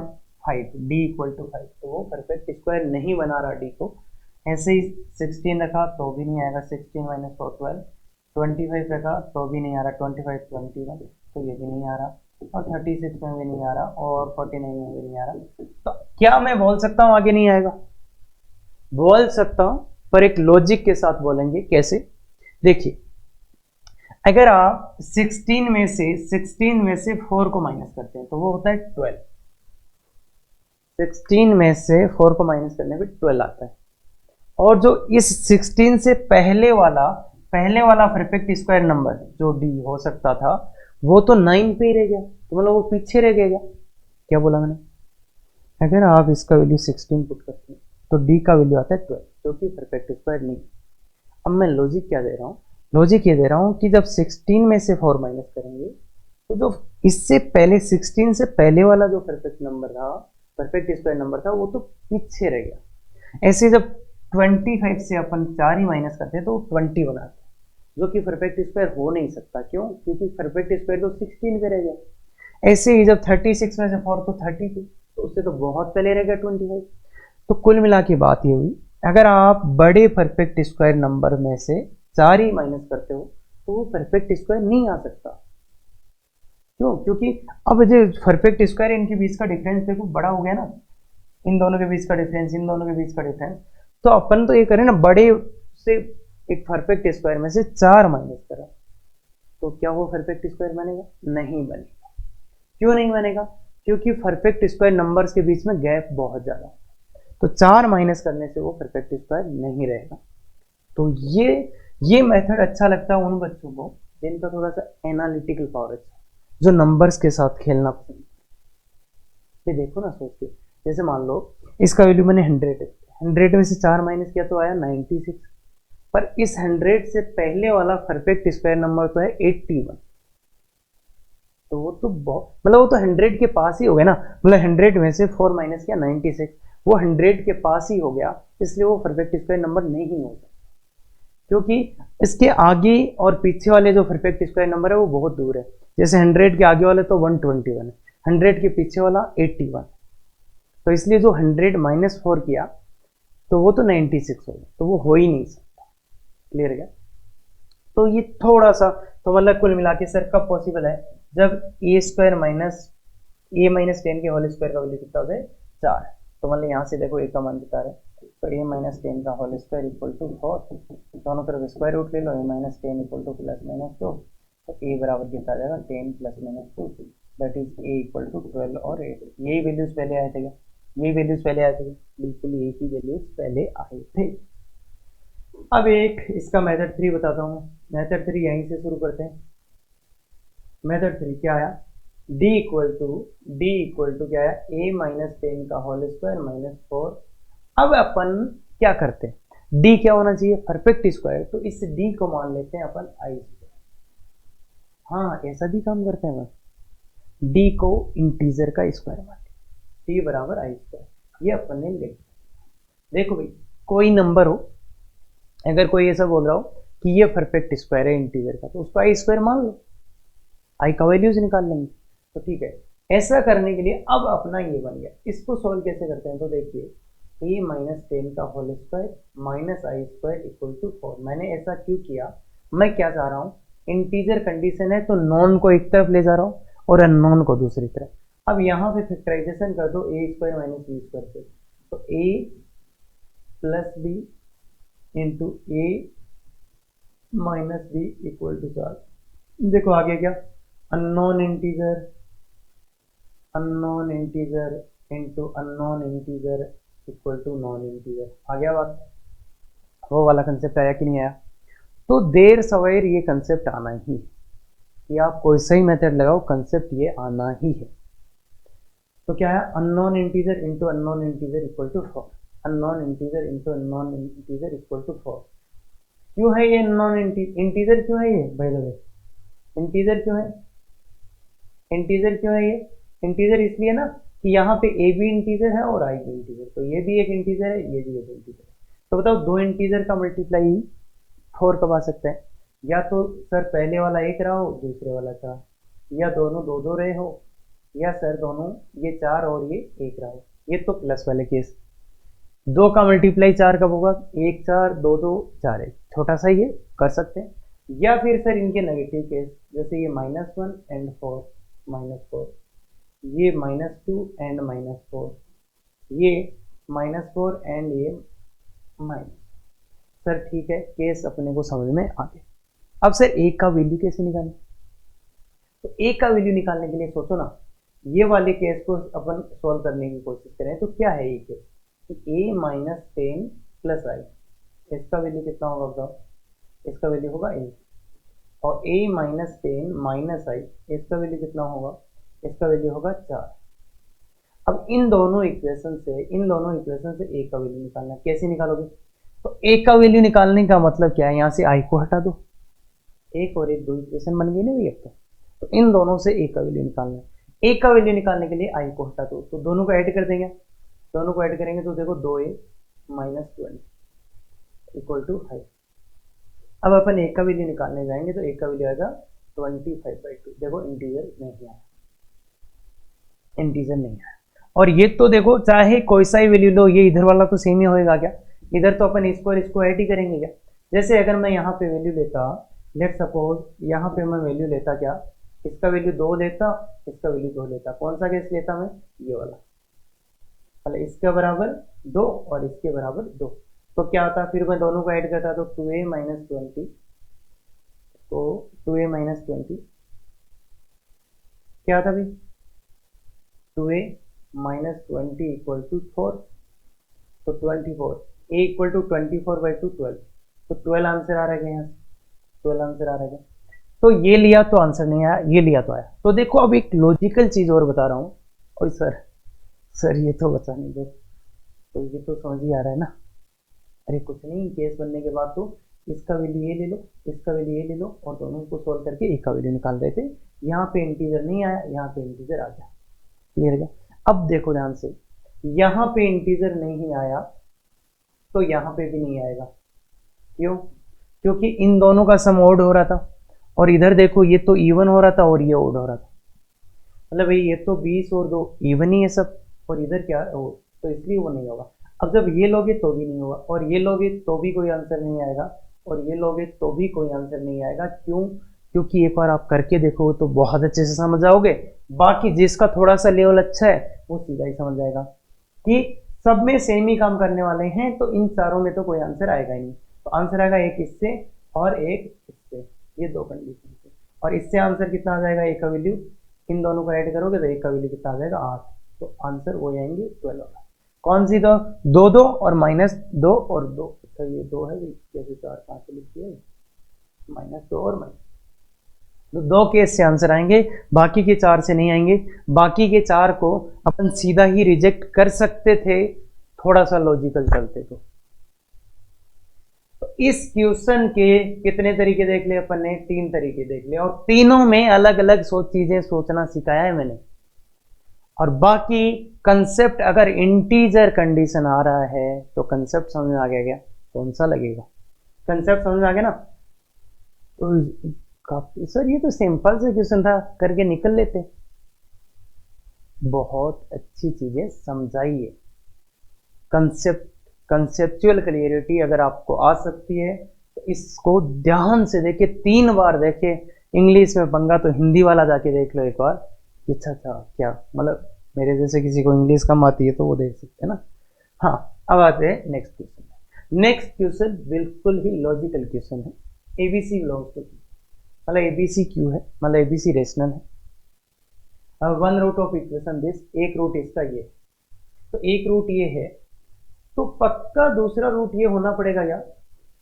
5, डी इक्वल टू 5, तो वो परफेक्ट स्क्वायर नहीं बना रहा डी को। ऐसे ही 16 रखा तो भी नहीं आएगा, 16 माइनस 4 12, 25 रखा तो भी नहीं आ रहा, 25 21 तो ये भी नहीं आ रहा, और 36 में भी नहीं आ रहा, और 49 में भी नहीं आ रहा। तो क्या मैं बोल सकता हूँ आगे नहीं आएगा? बोल सकता हूँ, पर एक लॉजिक के साथ बोलेंगे। कैसे? देखिए, अगर आप 16 में से 4 को माइनस करते हैं तो वो होता है 12, 16 में से 4 को माइनस करने पे 12 आता है। और जो इस 16 से पहले वाला परफेक्ट स्क्वायर नंबर जो डी हो सकता था वो तो 9 पे ही रह गया, तो मतलब वो पीछे रह गया। क्या बोला मैंने? अगर आप इसका वैल्यू 16 पुट करते हैं तो डी का वैल्यू आता है 12, जो कि परफेक्ट स्क्वायर नहीं। अब मैं लॉजिक क्या दे रहा हूँ? लॉजिक ये दे रहा हूँ कि जब 16 में से 4 माइनस करेंगे तो जो इससे पहले 16 से पहले वाला जो परफेक्ट नंबर था, परफेक्ट स्क्वायर नंबर था, वो तो पीछे रह गया। ऐसे जब 25 से अपन 4 ही माइनस करते हैं तो 20 बनाते हैं, जो कि परफेक्ट स्क्वायर हो नहीं सकता। क्यों? क्योंकि परफेक्ट स्क्वायर तो 16 पे रह गया। ऐसे ही जब 36 में से 4 तो 30 पे, तो उससे तो बहुत पहले रह गया 25। तो कुल मिला के बात ये हुई, अगर आप बड़े परफेक्ट स्क्वायर नंबर में से 4 ही माइनस करते हो तो वो परफेक्ट स्क्वायर नहीं आ सकता। क्यों? क्योंकि अब जो परफेक्ट स्क्वायर इनके बीच का डिफरेंस देखो बड़ा हो गया ना, इन दोनों के बीच का डिफरेंस, इन दोनों के बीच का डिफरेंस। तो अपन तो ये करें ना, बड़े से एक परफेक्ट स्क्वायर में से 4 माइनस करें तो क्या वो परफेक्ट स्क्वायर बनेगा? नहीं बनेगा। क्यों नहीं बनेगा? क्योंकि परफेक्ट स्क्वायर नंबर्स के बीच में गैप बहुत ज्यादा है, तो 4 माइनस करने से वो परफेक्ट स्क्वायर नहीं रहेगा। तो ये मेथड अच्छा लगता है उन बच्चों को जिनका थोड़ा सा एनालिटिकल पावर अच्छा, जो नंबर्स के साथ खेलना पसंद। ये देखो ना सोच के, जैसे मान लो इसका वैल्यू मैंने 100 में से 4 माइनस किया तो आया 96, पर इस 100 से पहले वाला परफेक्ट स्क्वायर नंबर तो है 81, तो वो तो बहुत, मतलब वो तो 100 के पास ही हो गया ना, मतलब 100 में से 4 माइनस किया 96, वो 100 के पास ही हो गया, इसलिए वो परफेक्ट स्क्वायर नंबर नहीं हो सकता। क्योंकि इसके आगे और पीछे वाले जो परफेक्ट स्क्वायर नंबर है वो बहुत दूर है। जैसे 100 के आगे वाले तो 121 है, 100 के पीछे वाला 81, तो इसलिए जो 100 माइनस 4 किया तो वो तो 96 हो गया, तो वो हो ही नहीं सकता। क्लियर है? तो ये थोड़ा सा, तो मतलब कुल मिला के सर कब पॉसिबल है? जब ए स्क्वायर माइनस ए माइनस 10 के होल स्क्वायर का वैल्यू कितना हो जाए 4, तो मतलब यहाँ से देखो ए का मान बता रहे, तो ए माइनस 10 का होल स्क्वायर इक्वल टू 4, दोनों तरफ स्क्वायर रूट ले लो, A minus 10 equal to plus minus 2, तो ए बराबर कितना आ जाएगा 10 plus minus 2, that is A equal to 12 और 8। यही वैल्यूज पहले आए थे क्या? यही वैल्यूज पहले आए थे क्या? बिल्कुल यही की वैल्यूज पहले आए थे। अब एक इसका मेथड 3 बताता हूँ। मेथड 3 यहीं से शुरू करते हैं। मेथड 3 क्या आया? डी इक्वल टू क्या है? ए माइनस 10 का होल स्क्वायर माइनस 4। अब अपन क्या करते हैं? डी क्या होना चाहिए? परफेक्ट स्क्वायर, तो इस डी को मान लेते हैं अपन आई स्क्वायर। हाँ, ऐसा भी काम करते हैं बस, डी को इंटीजर का स्क्वायर मान लेते, डी बराबर आई स्क्वायर, ये अपन ने लिख। देखो भाई, कोई नंबर हो, अगर कोई ऐसा बोल रहा हो कि ये परफेक्ट स्क्वायर है इंटीजर का, तो उसको आई स्क्वायर मान लो, आई का वैल्यूज निकाल लेंगे। तो ठीक है, ऐसा करने के लिए अब अपना ये बन गया। इसको सॉल्व कैसे करते हैं? तो देखिए, ए माइनस 10 का whole square minus I square equal to 4। मैंने ऐसा क्यों किया? मैं क्या चाह रहा हूँ, इंटीजर कंडीशन है तो नॉन को एक तरफ ले जा रहा हूँ और अननोन को दूसरी तरफ। अब यहाँ पे फैक्टराइजेशन कर दो A square minus B square से, तो A plus B into A minus B equal to 4। देखो आगे क्या, unknown integer into unknown integer equal to non integer. आ गया बात? वो वाला कंसेप्ट आया कि नहीं आया? तो देर सवेर ये कंसेप्ट आना ही है, कि आप कोई सही मेथड लगाओ, कंसेप्ट ये आना ही है। तो क्या है? Unknown integer into unknown integer equal to 4, unknown integer into unknown integer equal to 4। क्यों है ये नॉन इंटीजर क्यों है ये बाय द वे? इंटीजर क्यों है? इंटीजर क्यों है ये? इंटीजर इसलिए ना कि यहाँ पे ए भी इंटीजर है और आई भी इंटीजर, तो ये भी एक इंटीजर है, ये भी एक इंटीजर है। तो बताओ दो इंटीजर का मल्टीप्लाई 4 कब आ सकता है? या तो सर पहले वाला 1 रहा हो, दूसरे वाला 4, या दोनों 2 रहे हो, या सर दोनों ये 4 और ये 1 रहा हो। ये तो प्लस वाले केस। 2 का मल्टीप्लाई 4 कब होगा? 1 4 2 2 4 1, छोटा सा ये कर सकते हैं। या फिर सर इनके नेगेटिव केस, जैसे ये -1 एंड 4, -4, ये -2 एंड -4, ये -4 एंड ये माइनस। सर ठीक है, केस अपने को समझ में आ गए। अब सर एक का वैल्यू कैसे निकालें? तो एक का वैल्यू निकालने के लिए सोचो ना, ये वाले केस को अपन सॉल्व करने की कोशिश करें तो क्या है ये केस? a माइनस 10 प्लस आई, इसका वैल्यू कितना होगा बताओ? इसका वैल्यू होगा a, और a माइनस 10 माइनस आई, इसका वैल्यू कितना होगा? इसका वैल्यू होगा 4। अब इन दोनों इक्वेशन से a का वैल्यू निकालना है। कैसे निकालोगे? तो a का वैल्यू निकालने का मतलब क्या है? यहाँ से i को हटा दो, एक और एक दो इक्वेशन बन गई ना भैया। तो इन दोनों से a का वैल्यू निकालना है। a का वैल्यू निकालने के लिए i को हटा दो, तो दोनों को ऐड कर देंगे। दोनों को ऐड करेंगे तो देखो 2a माइनस 20 इक्वल टू 5। अब अपन a का वैल्यू निकालने जाएंगे तो a का वैल्यू आएगा 25/2। देखो इंटीजर नहीं आया, इंटीजर नहीं आया। और ये तो देखो चाहे कोई सा ही वैल्यू लो, ये इधर वाला तो सेम ही होएगा क्या? इधर तो अपन इसको और इसको ऐड ही करेंगे क्या? जैसे अगर मैं यहाँ पे वैल्यू लेता, लेट सपोज यहाँ पे मैं वैल्यू लेता क्या, इसका वैल्यू 2 लेता, इसका वैल्यू 2 लेता, कौन सा केस लेता मैं? ये वाला, मतलब इसके बराबर 2 और इसके बराबर 2। तो क्या होता, फिर मैं दोनों को ऐड करता तो 2a माइनस 20, तो 2a माइनस 20 क्या था भाई? 2a माइनस 20 इक्वल टू 4, तो 24, a इक्वल टू 24/2 12, तो 12 आंसर आ रहा है यहाँ से, 12 आंसर आ रहा है। तो ये लिया तो आंसर नहीं आया, ये लिया तो आया। तो देखो अब एक लॉजिकल चीज और बता रहा हूँ। और सर ये तो बता नहीं दो, तो ये तो समझ ही आ रहा है ना। अरे कुछ नहीं, केस बनने के बाद तो इसका वैल्यू ये ले लो, इसका वैल्यू ये ले लो, और दोनों को सोल्व करके एक का वैल्यू निकाल रहे थे। यहाँ पे इंटीजर नहीं आया, यहाँ पे इंटीजर आ गया। क्लियर है? अब देखो ध्यान से, यहाँ पे इंटीजर नहीं आया तो यहाँ पे भी नहीं आएगा। क्यों? क्योंकि इन दोनों का सम ओड हो रहा था, और इधर देखो ये तो इवन हो रहा था और ये ओड हो रहा था। मतलब भाई ये तो 20 और 2 इवन ही है सब, और इधर क्या ओड, तो इसलिए वो नहीं होगा। अब जब ये लोगे तो भी नहीं होगा, और ये लोगे तो भी कोई आंसर नहीं आएगा, और ये लोगे तो भी कोई आंसर नहीं आएगा। क्यों? क्योंकि एक बार आप करके देखो तो बहुत अच्छे से समझ आओगे। बाकी जिसका थोड़ा सा लेवल अच्छा है वो सीधा ही समझ जाएगा कि सब में सेम ही काम करने वाले हैं, तो इन चारों में तो कोई आंसर आएगा ही नहीं। तो आंसर आएगा एक इससे और एक इससे, ये दो कंडीशन से। और इससे आंसर कितना आ जाएगा? एक का वैल्यू, इन दोनों को ऐड करोगे तो एक का वैल्यू कितना आ जाएगा? 8। तो आंसर वो आएंगे 12 होगा। कौन सी दो? 2 2 और -2 और 2। तो ये 2 है, जैसे 4 5 लिख दिए, -2 और माइनस, तो 2 केस से आंसर आएंगे, बाकी के 4 से नहीं आएंगे। बाकी के 4 को अपन सीधा ही रिजेक्ट कर सकते थे, थोड़ा सा लॉजिकल चलते तो इस क्वेश्चन के कितने तरीके देख ले अपन ने? 3 तरीके देख ले, और तीनों में अलग अलग चीजें सोचना सिखाया है मैंने। और बाकी कंसेप्ट, अगर इंटीजर कंडीशन आ रहा है तो कंसेप्ट समझ में आ गया क्या? कौन सा लगेगा? कंसेप्ट समझ में आ गया ना? तो काफी सर ये तो सिंपल से क्वेश्चन था, करके निकल लेते। बहुत अच्छी चीजें समझाइए। कंसेप्चुअल क्लियरिटी अगर आपको आ सकती है तो इसको ध्यान से देखिए, 3 बार देखिए। इंग्लिश में पंगा तो हिंदी वाला जाके देख लो एक बार, अच्छा क्या मतलब, मेरे जैसे किसी को इंग्लिश कम आती है तो वो देख सकते हैं ना। हाँ, अब आते हैं नेक्स्ट क्वेश्चन। नेक्स्ट क्वेश्चन बिल्कुल ही लॉजिकल क्वेश्चन है। एबीसी बिलोंग्स टू, मतलब एबीसी क्यू है, मतलब एबीसी रेशनल है। अब 1 रूट ऑफ इक्वेशन दिस, एक रूट इसका ये, तो एक रूट ये है, तो पक्का दूसरा रूट ये होना पड़ेगा यार।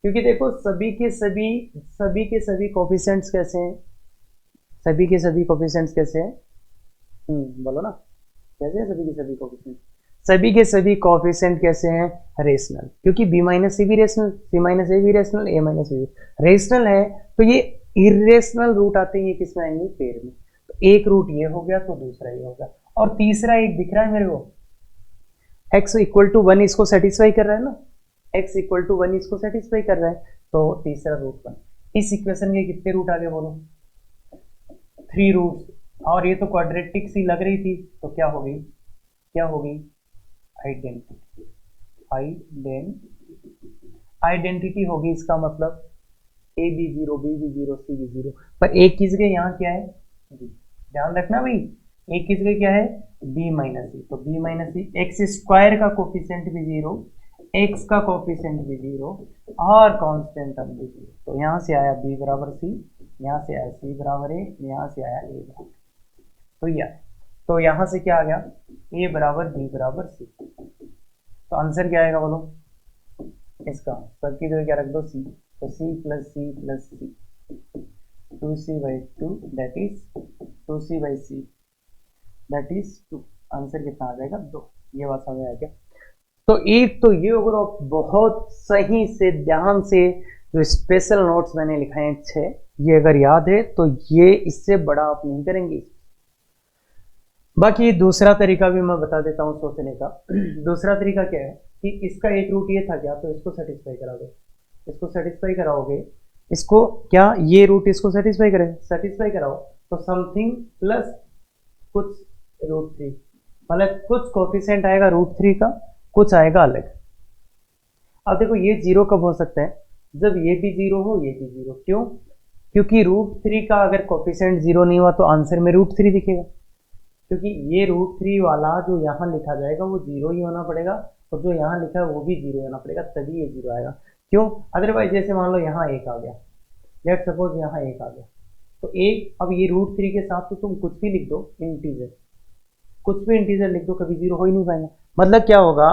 क्योंकि देखो सभी के सभी कोफिशिएंट्स कैसे हैं? सभी के सभी कोफिशिएंट्स कैसे हैं? बोलो ना, कैसे हैं सभी के सभी कोफिशिएंट्स? सभी के सभी कोफिशिएंट कैसे हैं, रेशनल, क्योंकि b माइनस सी भी रेशनल, c माइनस ए भी rational, a minus B rational है, तो ये इरेशनल रूट आते हैं, ये किस में आएंगे, पेयर में। तो एक रूट ये हो गया, तो दूसरा ये होगा, और तीसरा एक दिख रहा है मेरे को, x इक्वल टू 1 इसको सेटिस्फाई कर रहा है ना, x इक्वल टू 1 इसको सेटिस्फाई कर रहा है, तो तीसरा रूट 1। इस इक्वेशन के कितने रूट आ गए बोलो, 3 रूट, और ये तो क्वाड्रेटिक सी लग रही थी, तो क्या हो गई, क्या हो गई, आइडेंटिटी, आइडेंटिटी होगी, इसका मतलब ए भी जीरो, बी भी जीरो, सी भी जीरो, पर एक किस गए यहाँ क्या है, बी, ध्यान रखना भाई, एक किस गए क्या है, बी माइनस सी, तो बी माइनस सी, एक्स स्क्वायर का कोफिशिएंट भी जीरो, एक्स का कोफिशिएंट भी जीरो, और कांस्टेंट टर्म भी जीरो, तो यहाँ से आया बी बराबर सी, यहाँ से आया सी बराबर ए, यहाँ से आया ए बराबर, तो यह, तो यहाँ से क्या आ गया, ए बराबर बी बराबर सी, तो आंसर क्या आएगा बोलो इसका, सबकी जगह क्या रख दो सी, तो C plus C plus C, 2c/2 that is 2c/c that is 2, answer कितना आ जाएगा 2, ये बात समझ आ गया। तो एक तो ये अगर आप बहुत सही से ध्यान से जो स्पेशल नोट्स मैंने लिखाए हैं 6, ये अगर याद है तो ये इससे बड़ा आप नहीं करेंगे। बाकी दूसरा तरीका भी मैं बता देता हूँ सोचने का। दूसरा तरीका क्या है कि इसका एक रूट ये था क्या, तो इसको सेटिस्फाई कराओगे, इसको सेटिस्फाई कराओगे, इसको क्या, ये रूट इसको सेटिस्फाई करे, सेटिस्फाई कराओ, तो समथिंग प्लस कुछ √3, मतलब कुछ कोफिशिएंट आएगा √3 का, कुछ आएगा अलग। अब देखो ये जीरो कब हो सकता है, जब ये भी जीरो हो, ये भी जीरो, क्यों, क्योंकि √3 का अगर कोफिशिएंट जीरो नहीं हुआ तो आंसर में √3 दिखेगा, क्योंकि ये √3 वाला जो यहाँ लिखा जाएगा वो जीरो ही होना पड़ेगा, और जो यहाँ लिखा है वो भी जीरो होना पड़ेगा, तभी ये जीरो आएगा। क्यों, अदरवाइज जैसे मान लो यहाँ एक आ गया, लेट सपोज यहाँ एक आ गया, तो एक, अब ये √3 के साथ तो तुम कुछ भी लिख दो, इंटीजर, कुछ भी इंटीजर लिख दो, कभी जीरो हो ही नहीं पाएगा। मतलब क्या होगा,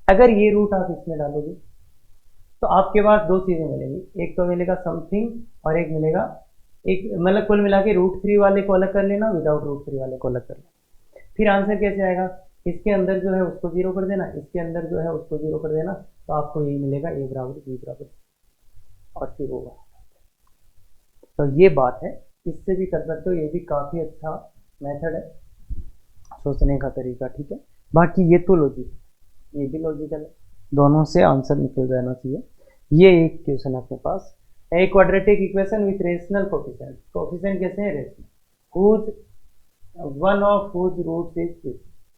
अगर ये रूट आप इसमें डालोगे तो आपके पास दो चीजें मिलेंगी, एक तो मिलेगा समथिंग और एक मिलेगा एक, मतलब कुल मिला के √3 वाले को अलग कर लेना, विदाउट √3 वाले को अलग कर लेना। फिर आंसर कैसे आएगा, इसके अंदर जो है उसको जीरो कर देना, इसके अंदर जो है उसको जीरो कर देना, तो आपको यही मिलेगा ए बराबर बी बराबर, और फिर होगा। तो ये बात है, इससे भी कर सकते हो, ये भी काफी अच्छा मेथड है सोचने का तरीका, ठीक है। बाकी ये तो लॉजिक, ये भी लॉजिकल है, दोनों से आंसर निकल जाना चाहिए। ये एक क्वेश्चन है अपने पास, a quadratic equation with rational coefficient, coefficient कैसे है, rational, whose one of whose root is this,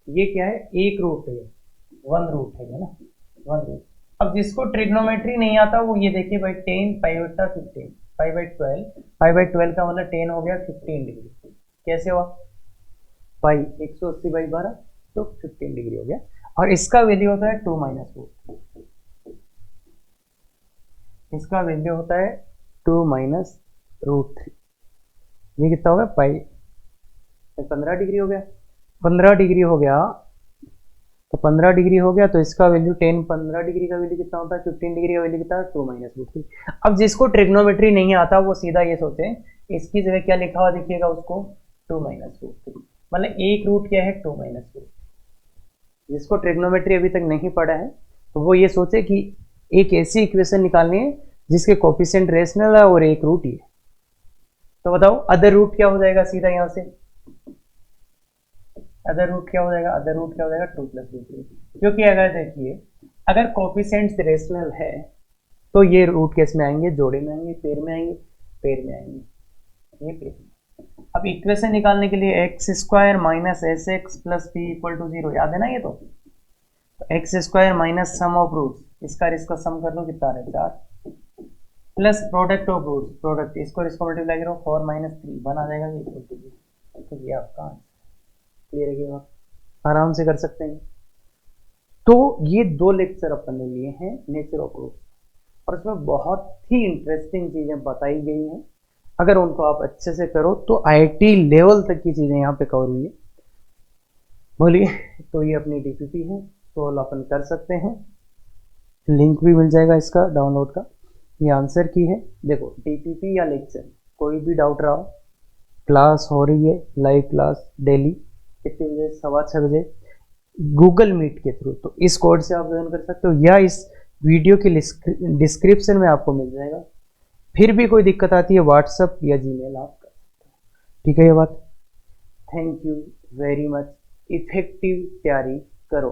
ये क्या है, एक रूट है, वन रूट है ना, वन रूट। अब जिसको ट्रिग्नोमेट्री नहीं आता वो ये देखिए भाई, 10 पाई बटा 15, पाई बाई 12, पाई बाई 12 का मतलब 10 हो गया 15 डिग्री, कैसे हुआ, पाई 180/12, तो 15 डिग्री हो गया, और इसका वैल्यू होता है 2 माइनस रूट, इसका वैल्यू होता है 2 माइनस √3, ये कितना होगा, पाई 15 डिग्री हो गया, 15 डिग्री हो गया, तो 15 डिग्री हो गया, तो इसका वैल्यू 10, 15 डिग्री का वैल्यू कितना होता है, 15 डिग्री का वैल्यू कितना है, 2 माइनस √3। अब जिसको ट्रिग्नोमेट्री नहीं आता वो सीधा ये सोचे, इसकी जगह क्या लिखा हुआ दिखिएगा उसको, 2 माइनस √3, मतलब एक रूट क्या है, 2 माइनस √3। जिसको ट्रिग्नोमेट्री अभी तक नहीं पढ़ा है तो वो ये सोचे कि एक ऐसी इक्वेशन निकालनी है जिसके कोफिशिएंट रेशनल है और एक रूट ही है, तो बताओ अदर रूट क्या हो जाएगा, सीधा यहां से अदर रूट क्या हो जाएगा, अदर रूट क्या हो जाएगा, 2 + √3, क्योंकि अगर देखिए अगर कोफिशिएंट्स रेशनल है तो ये रूट केस में आएंगे, जोड़े में आएंगे, पेयर में आएंगे, पेयर में आएंगे, ये पेयर में। अब इक्वेशन निकालने के लिए x² minus sx plus p = 0, याद है ना ये, तो x² minus sum of roots, इसका और इसका सम कर लो, कितना है 4, plus product of roots, product इसको मल्टीप्लाई करो, 4 - 3 1 आ जाएगा, तो ये आपका क्लियर है, आराम से कर सकते हैं। तो ये 2 लेक्चर अपन ने लिए हैं नेचर ऑफ रूट्स, और इसमें बहुत ही इंटरेस्टिंग चीजें बताई गई हैं, अगर उनको आप अच्छे से करो तो IIT लेवल तक की चीजें यहाँ पे कवर हुई है। बोलिए, तो ये अपनी DPP है, तो अपन कर सकते हैं, लिंक भी मिल जाएगा इसका डाउनलोड का, ये आंसर की है। देखो DPP या लेक्चर कोई भी डाउट रहा हो, क्लास हो रही है, लाइव क्लास डेली कितने बजे, 6:15 बजे, गूगल मीट के थ्रू, तो इस कोड से आप ज्वाइन कर सकते हो या इस वीडियो के डिस्क्रिप्शन में आपको मिल जाएगा। फिर भी कोई दिक्कत आती है व्हाट्सअप या जीमेल आप कर सकते हो। ठीक है ये बात। Thank you very much. Effective तैयारी करो।